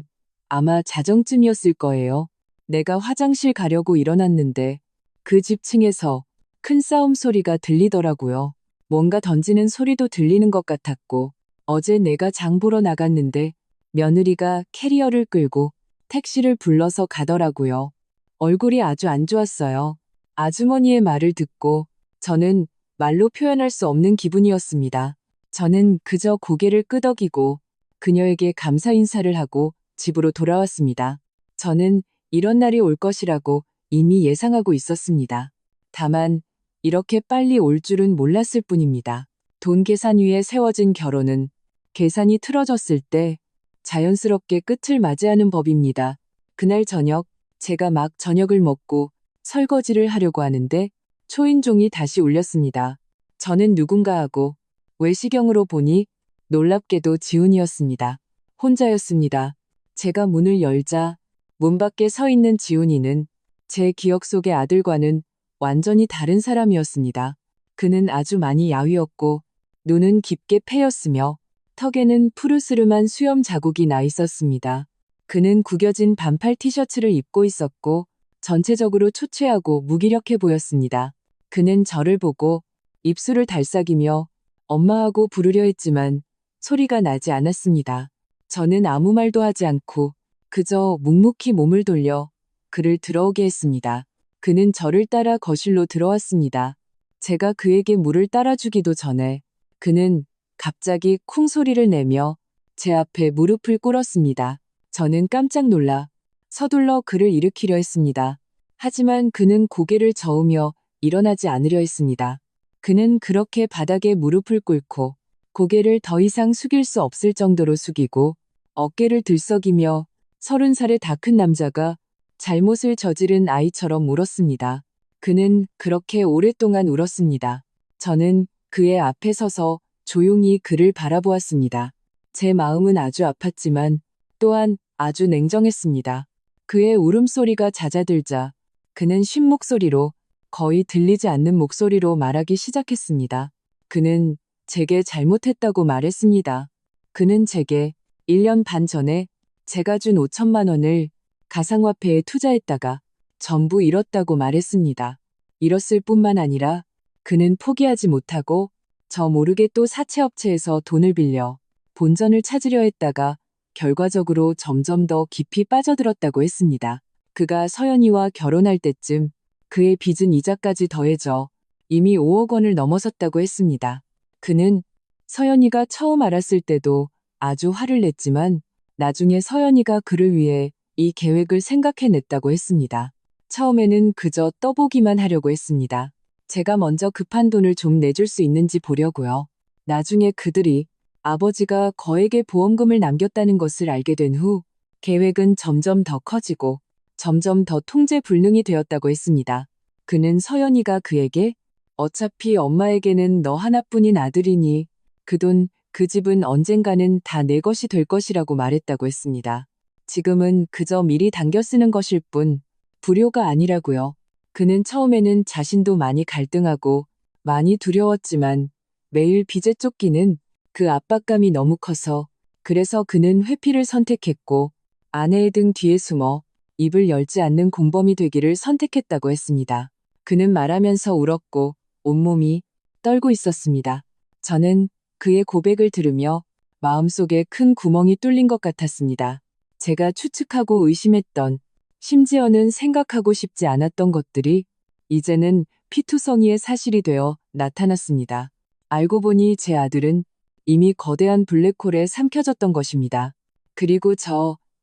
아마 자정쯤이었을 거예요. 내가 화장실 가려고 일어났는데 그 집 층에서 큰 싸움 소리가 들리더라고요. 뭔가 던지는 소리도 들리는 것 같았고 어제 내가 장 보러 나갔는데 며느리가 캐리어를 끌고 택시를 불러서 가더라고요. 얼굴이 아주 안 좋았어요. 아주머니의 말을 듣고 저는 말로 표현할 수 없는 기분이었습니다. 저는 그저 고개를 끄덕이고 그녀에게 감사 인사를 하고 집으로 돌아왔습니다. 저는 이런 날이 올 것이라고 이미 예상하고 있었습니다. 다만 이렇게 빨리 올 줄은 몰랐을 뿐입니다. 돈 계산 위에 세워진 결혼은 계산이 틀어졌을 때 자연스럽게 끝을 맞이하는 법입니다. 그날 저녁 제가 막 저녁을 먹고 설거지를 하려고 하는데 초인종이 다시 울렸습니다. 저는 누군가하고 외시경으로 보니 놀랍게도 지훈이었습니다. 혼자였습니다. 제가 문을 열자 문 밖에 서 있는 지훈이는 제 기억 속의 아들과는 완전히 다른 사람이었습니다. 그는 아주 많이 야위었고 눈은 깊게 패였으며 턱에는 푸르스름한 수염 자국이 나 있었습니다. 그는 구겨진 반팔 티셔츠를 입고 있었고 전체적으로 초췌하고 무기력해 보였습니다. 그는 저를 보고 입술을 달싹이며 엄마하고 부르려 했지만 소리가 나지 않았습니다. 저는 아무 말도 하지 않고 그저 묵묵히 몸을 돌려 그를 들어오게 했습니다. 그는 저를 따라 거실로 들어왔습니다. 제가 그에게 물을 따라주기도 전에 그는 갑자기 쿵 소리를 내며 제 앞에 무릎을 꿇었습니다. 저는 깜짝 놀라 서둘러 그를 일으키려 했습니다. 하지만 그는 고개를 저으며 일어나지 않으려 했습니다. 그는 그렇게 바닥에 무릎을 꿇고 고개를 더 이상 숙일 수 없을 정도로 숙이고 어깨를 들썩이며 30살의 다 큰 남자가 잘못을 저지른 아이처럼 울었습니다. 그는 그렇게 오랫동안 울었습니다. 저는 그의 앞에 서서 조용히 그를 바라보았습니다. 제 마음은 아주 아팠지만 또한 아주 냉정했습니다. 그의 울음소리가 잦아들자 그는 쉰 목소리로 거의 들리지 않는 목소리로 말하기 시작했습니다. 그는 제게 잘못했다고 말했습니다. 그는 제게 1년 반 전에 제가 준 5천만 원을 가상화폐에 투자했다가 전부 잃었다고 말했습니다. 잃었을 뿐만 아니라 그는 포기하지 못하고 저 모르게 또 사채업체에서 돈을 빌려 본전을 찾으려 했다가 결과적으로 점점 더 깊이 빠져들었다고 했습니다. 그가 서연이와 결혼할 때쯤 그의 빚은 이자까지 더해져 이미 5억 원을 넘어섰다고 했습니다. 그는 서연이가 처음 알았을 때도 아주 화를 냈지만 나중에 서연이가 그를 위해 이 계획을 생각해냈다고 했습니다. 처음에는 그저 떠보기만 하려고 했습니다. 제가 먼저 급한 돈을 좀 내줄 수 있는지 보려고요. 나중에 그들이 아버지가 거액의 보험금을 남겼다는 것을 알게 된 후 계획은 점점 더 커지고 점점 더 통제불능이 되었다고 했습니다. 그는 서연이가 그에게 어차피 엄마에게는 너 하나뿐인 아들이니 그 돈, 그 집은 언젠가는 다 내 것이 될 것이라고 말했다고 했습니다. 지금은 그저 미리 당겨 쓰는 것일 뿐 불효가 아니라고요. 그는 처음에는 자신도 많이 갈등하고 많이 두려웠지만 매일 빚에 쫓기는 그 압박감이 너무 커서 그래서 그는 회피를 선택했고 아내의 등 뒤에 숨어 입을 열지 않는 공범이 되기를 선택했다고 했습니다. 그는 말하면서 울었고 온몸이 떨고 있었습니다. 저는 그의 고백을 들으며 마음속에 큰 구멍이 뚫린 것 같았습니다. 제가 추측하고 의심했던, 심지어는 생각하고 싶지 않았던 것들이 이제는 피투성이의 사실이 되어 나타났습니다. 알고 보니 제 아들은 이미 거대한 블랙홀에 삼켜졌던 것입니다. 그리고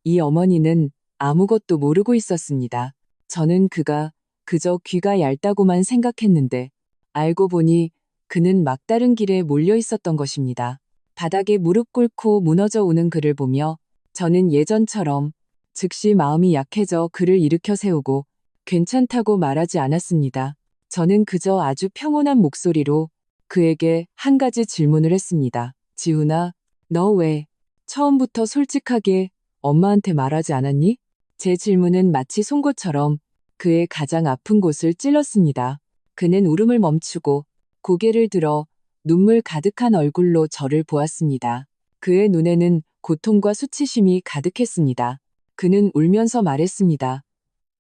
이 어머니는 아무것도 모르고 있었습니다. 저는 그가 그저 귀가 얇다고만 생각했는데 알고 보니 그는 막다른 길에 몰려 있었던 것입니다. 바닥에 무릎 꿇고 무너져 오는 그를 보며 저는 예전처럼 즉시 마음이 약해져 그를 일으켜 세우고 괜찮다고 말하지 않았습니다. 저는 그저 아주 평온한 목소리로 그에게 한 가지 질문을 했습니다. 지훈아, 너 왜 처음부터 솔직하게 엄마한테 말하지 않았니? 제 질문은 마치 송곳처럼 그의 가장 아픈 곳을 찔렀습니다. 그는 울음을 멈추고 고개를 들어 눈물 가득한 얼굴로 저를 보았습니다. 그의 눈에는 고통과 수치심이 가득했습니다. 그는 울면서 말했습니다.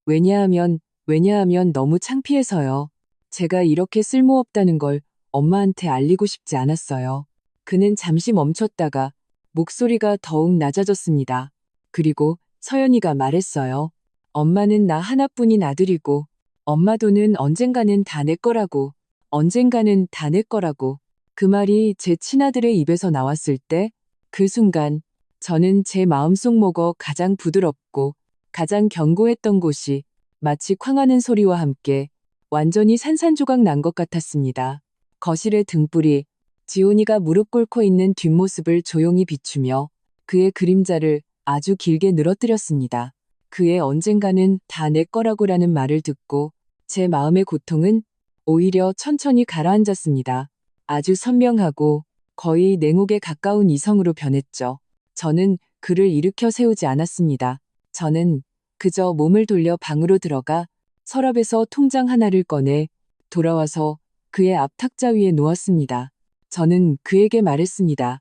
왜냐하면 너무 창피해서요. 제가 이렇게 쓸모없다는 걸 엄마한테 알리고 싶지 않았어요. 그는 잠시 멈췄다가 목소리가 더욱 낮아졌습니다. 그리고 서연이가 말했어요. 엄마는 나 하나뿐인 아들이고 엄마 돈은 언젠가는 다 내 거라고. 언젠가는 다 내 거라고. 그 말이 제 친아들의 입에서 나왔을 때 그 순간 저는 제 마음속 목어 가장 부드럽고 가장 견고했던 곳이 마치 쾅하는 소리와 함께 완전히 산산조각 난 것 같았습니다. 거실의 등불이 지훈이가 무릎 꿇고 있는 뒷모습을 조용히 비추며 그의 그림자를 아주 길게 늘어뜨렸습니다. 그의 언젠가는 다 내 거라고라는 말을 듣고 제 마음의 고통은 오히려 천천히 가라앉았습니다. 아주 선명하고 거의 냉혹에 가까운 이성으로 변했죠. 저는 그를 일으켜 세우지 않았습니다. 저는 그저 몸을 돌려 방으로 들어가 서랍에서 통장 하나를 꺼내 돌아와서 그의 앞탁자 위에 놓았습니다. 저는 그에게 말했습니다.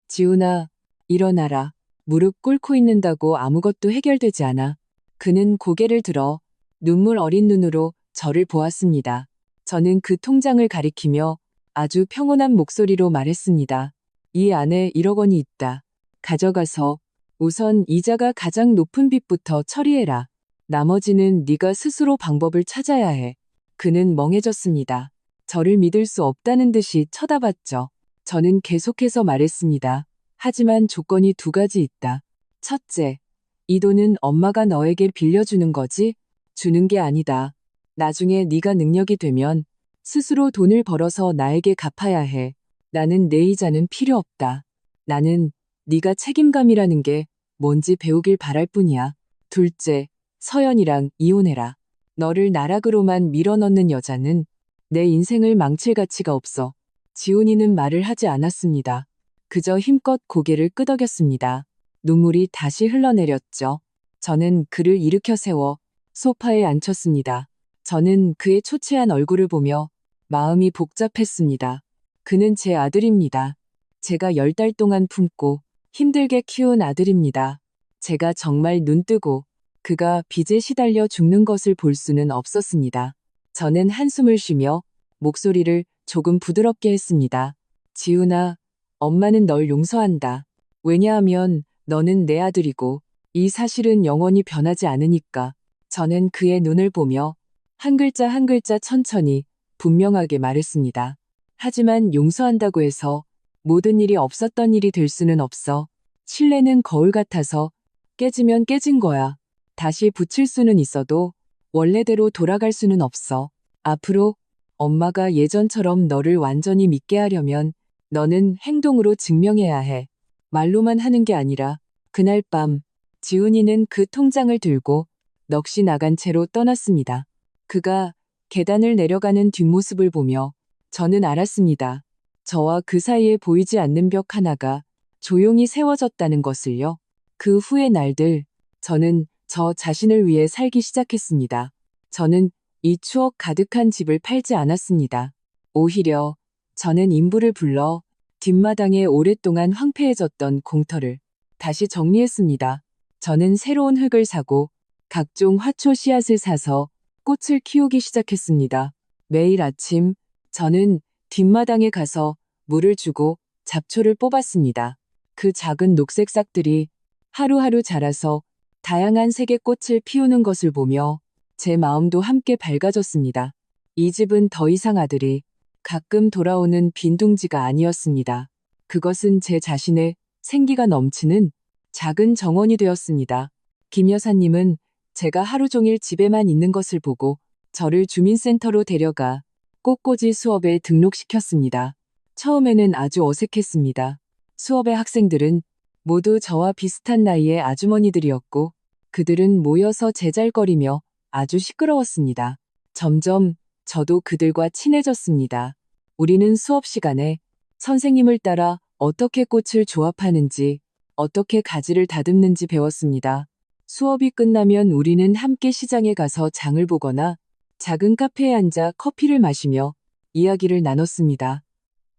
지훈아, 일어나라. 무릎 꿇고 있는다고 아무것도 해결되지 않아. 그는 고개를 들어 눈물 어린 눈으로 저를 보았습니다. 저는 그 통장을 가리키며 아주 평온한 목소리로 말했습니다. 이 안에 1억 원이 있다. 가져가서 우선 이자가 가장 높은 빚부터 처리해라. 나머지는 네가 스스로 방법을 찾아야 해. 그는 멍해졌습니다. 저를 믿을 수 없다는 듯이 쳐다봤죠. 저는 계속해서 말했습니다. 하지만 조건이 2가지 있다. 첫째, 이 돈은 엄마가 너에게 빌려주는 거지? 주는 게 아니다. 나중에 네가 능력이 되면 스스로 돈을 벌어서 나에게 갚아야 해. 나는 내 이자는 필요 없다. 나는 네가 책임감이라는 게 뭔지 배우길 바랄 뿐이야. 둘째, 서연이랑 이혼해라. 너를 나락으로만 밀어넣는 여자는 내 인생을 망칠 가치가 없어. 지훈이는 말을 하지 않았습니다. 그저 힘껏 고개를 끄덕였습니다. 눈물이 다시 흘러내렸죠. 저는 그를 일으켜 세워 소파에 앉혔습니다. 저는 그의 초췌한 얼굴을 보며 마음이 복잡했습니다. 그는 제 아들입니다. 제가 10달 동안 품고 힘들게 키운 아들입니다. 제가 정말 눈뜨고 그가 빚에 시달려 죽는 것을 볼 수는 없었습니다. 저는 한숨을 쉬며 목소리를 조금 부드럽게 했습니다. 지훈아, 엄마는 널 용서한다. 왜냐하면 너는 내 아들이고 이 사실은 영원히 변하지 않으니까. 저는 그의 눈을 보며 한 글자 한 글자 천천히 분명하게 말했습니다. 하지만 용서한다고 해서 모든 일이 없었던 일이 될 수는 없어. 신뢰는 거울 같아서 깨지면 깨진 거야. 다시 붙일 수는 있어도 원래대로 돌아갈 수는 없어. 앞으로 엄마가 예전처럼 너를 완전히 믿게 하려면 너는 행동으로 증명해야 해. 말로만 하는 게 아니라. 그날 밤 지훈이는 그 통장을 들고 넋이 나간 채로 떠났습니다. 그가 계단을 내려가는 뒷모습을 보며 저는 알았습니다. 저와 그 사이에 보이지 않는 벽 하나가 조용히 세워졌다는 것을요. 그 후의 날들 저는 저 자신을 위해 살기 시작했습니다. 저는 이 추억 가득한 집을 팔지 않았습니다. 오히려 저는 인부를 불러 뒷마당에 오랫동안 황폐해졌던 공터를 다시 정리했습니다. 저는 새로운 흙을 사고 각종 화초 씨앗을 사서 꽃을 키우기 시작했습니다. 매일 아침 저는 뒷마당에 가서 물을 주고 잡초를 뽑았습니다. 그 작은 녹색 싹들이 하루하루 자라서 다양한 색의 꽃을 피우는 것을 보며 제 마음도 함께 밝아졌습니다. 이 집은 더 이상 아들이 가끔 돌아오는 빈둥지가 아니었습니다. 그것은 제 자신의 생기가 넘치는 작은 정원이 되었습니다. 김 여사님은 제가 하루 종일 집에만 있는 것을 보고 저를 주민센터로 데려가 꽃꽂이 수업에 등록시켰습니다. 처음에는 아주 어색했습니다. 수업의 학생들은 모두 저와 비슷한 나이의 아주머니들이었고 그들은 모여서 제잘거리며 아주 시끄러웠습니다. 점점 저도 그들과 친해졌습니다. 우리는 수업 시간에 선생님을 따라 어떻게 꽃을 조합하는지, 어떻게 가지를 다듬는지 배웠습니다. 수업이 끝나면 우리는 함께 시장에 가서 장을 보거나 작은 카페에 앉아 커피를 마시며 이야기를 나눴습니다.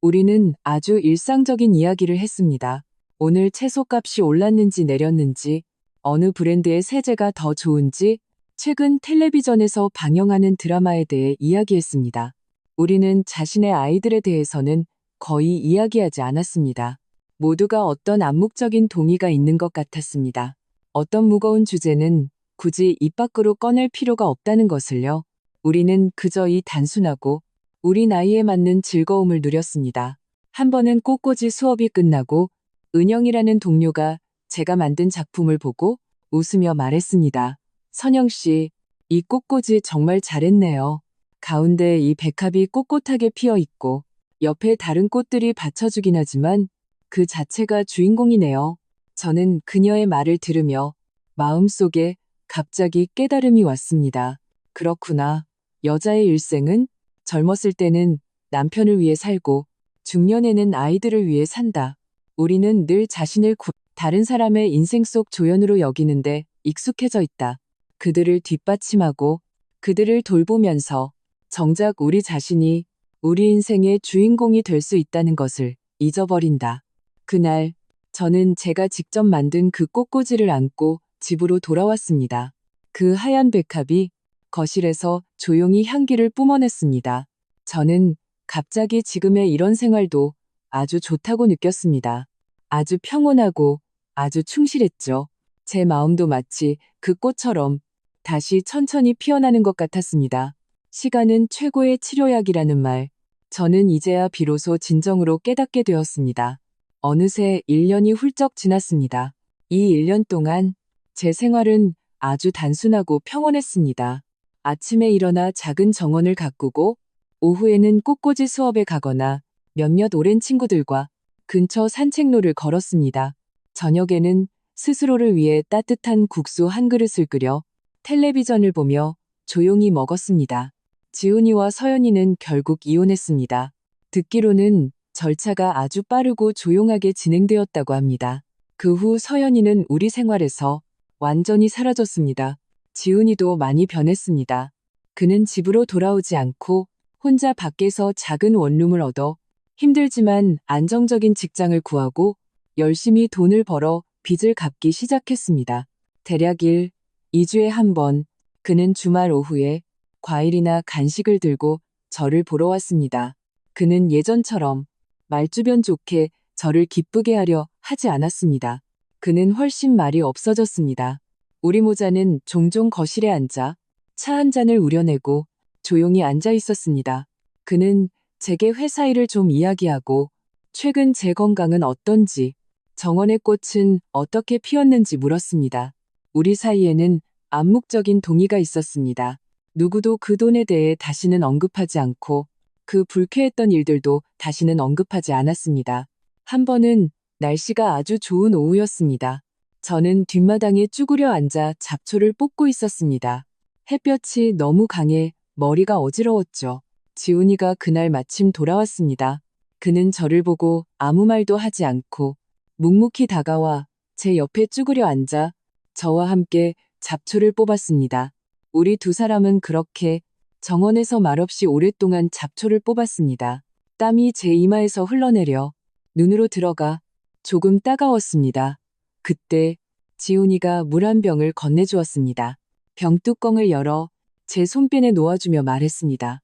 우리는 아주 일상적인 이야기를 했습니다. 오늘 채소값이 올랐는지 내렸는지, 어느 브랜드의 세제가 더 좋은지, 최근 텔레비전에서 방영하는 드라마에 대해 이야기했습니다. 우리는 자신의 아이들에 대해서는 거의 이야기하지 않았습니다. 모두가 어떤 암묵적인 동의가 있는 것 같았습니다. 어떤 무거운 주제는 굳이 입 밖으로 꺼낼 필요가 없다는 것을요. 우리는 그저 이 단순하고 우리 나이에 맞는 즐거움을 누렸습니다. 한 번은 꽃꽂이 수업이 끝나고 은영이라는 동료가 제가 만든 작품을 보고 웃으며 말했습니다. 선영 씨, 이 꽃꽂이 정말 잘했네요. 가운데 이 백합이 꼿꼿하게 피어 있고 옆에 다른 꽃들이 받쳐주긴 하지만 그 자체가 주인공이네요. 저는 그녀의 말을 들으며 마음속에 갑자기 깨달음이 왔습니다. 그렇구나. 여자의 일생은 젊었을 때는 남편을 위해 살고 중년에는 아이들을 위해 산다. 우리는 늘 자신을 다른 사람의 인생 속 조연으로 여기는데 익숙해져 있다. 그들을 뒷받침하고 그들을 돌보면서 정작 우리 자신이 우리 인생의 주인공이 될 수 있다는 것을 잊어버린다. 그날 저는 제가 직접 만든 그 꽃꽂이를 안고 집으로 돌아왔습니다. 그 하얀 백합이 거실에서 조용히 향기를 뿜어냈습니다. 저는 갑자기 지금의 이런 생활도 아주 좋다고 느꼈습니다. 아주 평온하고 아주 충실했죠. 제 마음도 마치 그 꽃처럼 다시 천천히 피어나는 것 같았습니다. 시간은 최고의 치료약이라는 말, 저는 이제야 비로소 진정으로 깨닫게 되었습니다. 어느새 1년이 훌쩍 지났습니다. 이 1년 동안 제 생활은 아주 단순하고 평온했습니다. 아침에 일어나 작은 정원을 가꾸고 오후에는 꽃꽂이 수업에 가거나 몇몇 오랜 친구들과 근처 산책로를 걸었습니다. 저녁에는 스스로를 위해 따뜻한 국수 한 그릇을 끓여 텔레비전을 보며 조용히 먹었습니다. 지훈이와 서연이는 결국 이혼했습니다. 듣기로는 절차가 아주 빠르고 조용하게 진행되었다고 합니다. 그 후 서연이는 우리 생활에서 완전히 사라졌습니다. 지훈이도 많이 변했습니다. 그는 집으로 돌아오지 않고 혼자 밖에서 작은 원룸을 얻어 힘들지만 안정적인 직장을 구하고 열심히 돈을 벌어 빚을 갚기 시작했습니다. 대략 1, 2주에 한 번 그는 주말 오후에 과일이나 간식을 들고 저를 보러 왔습니다. 그는 예전처럼 말주변 좋게 저를 기쁘게 하려 하지 않았습니다. 그는 훨씬 말이 없어졌습니다. 우리 모자는 종종 거실에 앉아 차 한 잔을 우려내고 조용히 앉아 있었습니다. 그는 제게 회사 일을 좀 이야기하고 최근 제 건강은 어떤지 정원의 꽃은 어떻게 피었는지 물었습니다. 우리 사이에는 암묵적인 동의가 있었습니다. 누구도 그 돈에 대해 다시는 언급하지 않고 그 불쾌했던 일들도 다시는 언급하지 않았습니다. 한 번은 날씨가 아주 좋은 오후였습니다. 저는 뒷마당에 쭈그려 앉아 잡초를 뽑고 있었습니다. 햇볕이 너무 강해 머리가 어지러웠죠. 지훈이가 그날 마침 돌아왔습니다. 그는 저를 보고 아무 말도 하지 않고 묵묵히 다가와 제 옆에 쭈그려 앉아 저와 함께 잡초를 뽑았습니다. 우리 두 사람은 그렇게 정원에서 말없이 오랫동안 잡초를 뽑았습니다. 땀이 제 이마에서 흘러내려 눈으로 들어가 조금 따가웠습니다. 그때 지훈이가 물 한 병을 건네주었습니다. 병뚜껑을 열어 제 손편에 놓아주며 말했습니다.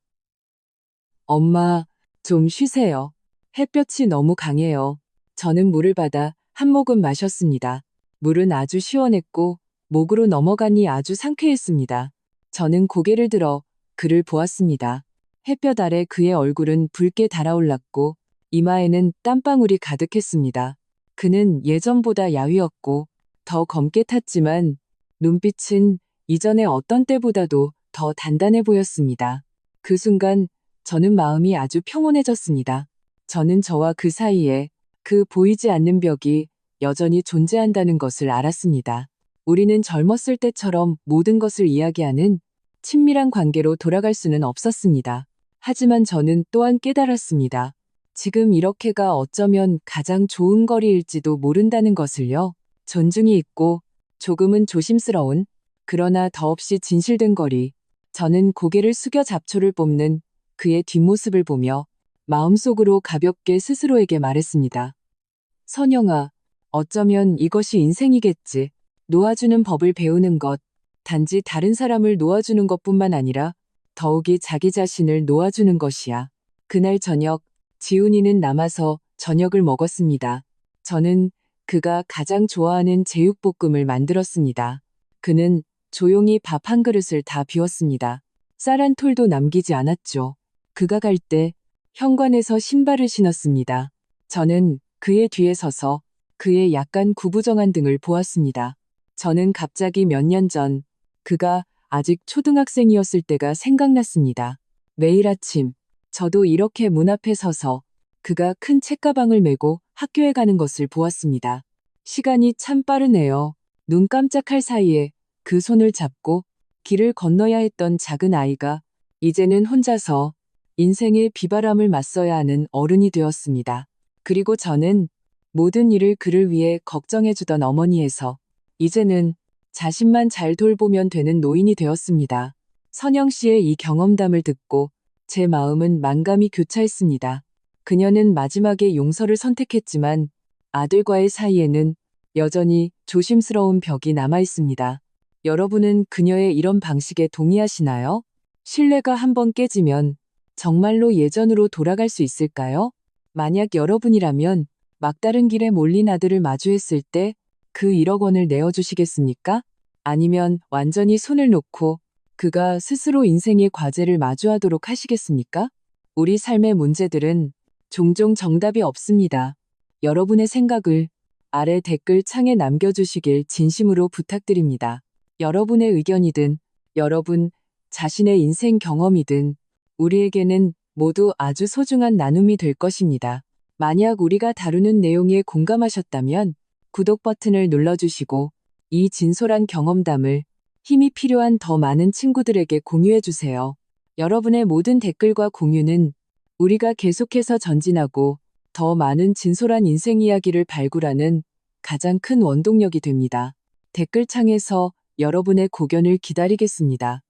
엄마, 좀 쉬세요. 햇볕이 너무 강해요. 저는 물을 받아 한 모금 마셨습니다. 물은 아주 시원했고 목으로 넘어가니 아주 상쾌했습니다. 저는 고개를 들어 그를 보았습니다. 햇볕 아래 그의 얼굴은 붉게 달아올랐고 이마에는 땀방울이 가득했습니다. 그는 예전보다 야위었고 더 검게 탔지만 눈빛은 이전의 어떤 때보다도 더 단단해 보였습니다. 그 순간 저는 마음이 아주 평온해졌습니다. 저는 저와 그 사이에 그 보이지 않는 벽이 여전히 존재한다는 것을 알았습니다. 우리는 젊었을 때처럼 모든 것을 이야기하는 친밀한 관계로 돌아갈 수는 없었습니다. 하지만 저는 또한 깨달았습니다. 지금 이렇게가 어쩌면 가장 좋은 거리일지도 모른다는 것을요. 존중이 있고 조금은 조심스러운 그러나 더없이 진실된 거리. 저는 고개를 숙여 잡초를 뽑는 그의 뒷모습을 보며 마음속으로 가볍게 스스로에게 말했습니다. 선영아, 어쩌면 이것이 인생이겠지. 놓아주는 법을 배우는 것, 단지 다른 사람을 놓아주는 것뿐만 아니라 더욱이 자기 자신을 놓아주는 것이야. 그날 저녁, 지훈이는 남아서 저녁을 먹었습니다. 저는 그가 가장 좋아하는 제육볶음을 만들었습니다. 그는 조용히 밥 한 그릇을 다 비웠습니다. 쌀 한 톨도 남기지 않았죠. 그가 갈 때 현관에서 신발을 신었습니다. 저는 그의 뒤에 서서 그의 약간 구부정한 등을 보았습니다. 저는 갑자기 몇 년 전 그가 아직 초등학생이었을 때가 생각났습니다. 매일 아침 저도 이렇게 문 앞에 서서 그가 큰 책가방을 메고 학교에 가는 것을 보았습니다. 시간이 참 빠르네요. 눈 깜짝할 사이에 그 손을 잡고 길을 건너야 했던 작은 아이가 이제는 혼자서 인생의 비바람을 맞서야 하는 어른이 되었습니다. 그리고 저는 모든 일을 그를 위해 걱정해주던 어머니에서 이제는 자신만 잘 돌보면 되는 노인이 되었습니다. 선영 씨의 이 경험담을 듣고 제 마음은 만감이 교차했습니다. 그녀는 마지막에 용서를 선택했지만 아들과의 사이에는 여전히 조심스러운 벽이 남아 있습니다. 여러분은 그녀의 이런 방식에 동의하시나요? 신뢰가 한번 깨지면 정말로 예전으로 돌아갈 수 있을까요? 만약 여러분이라면 막다른 길에 몰린 아들을 마주했을 때 그 1억 원을 내어주시겠습니까? 아니면 완전히 손을 놓고 그가 스스로 인생의 과제를 마주하도록 하시겠습니까? 우리 삶의 문제들은 종종 정답이 없습니다. 여러분의 생각을 아래 댓글 창에 남겨주시길 진심으로 부탁드립니다. 여러분의 의견이든 여러분 자신의 인생 경험이든 우리에게는 모두 아주 소중한 나눔이 될 것입니다. 만약 우리가 다루는 내용에 공감하셨다면 구독 버튼을 눌러주시고 이 진솔한 경험담을 힘이 필요한 더 많은 친구들에게 공유해주세요. 여러분의 모든 댓글과 공유는 우리가 계속해서 전진하고 더 많은 진솔한 인생 이야기를 발굴하는 가장 큰 원동력이 됩니다. 댓글창에서 여러분의 고견을 기다리겠습니다.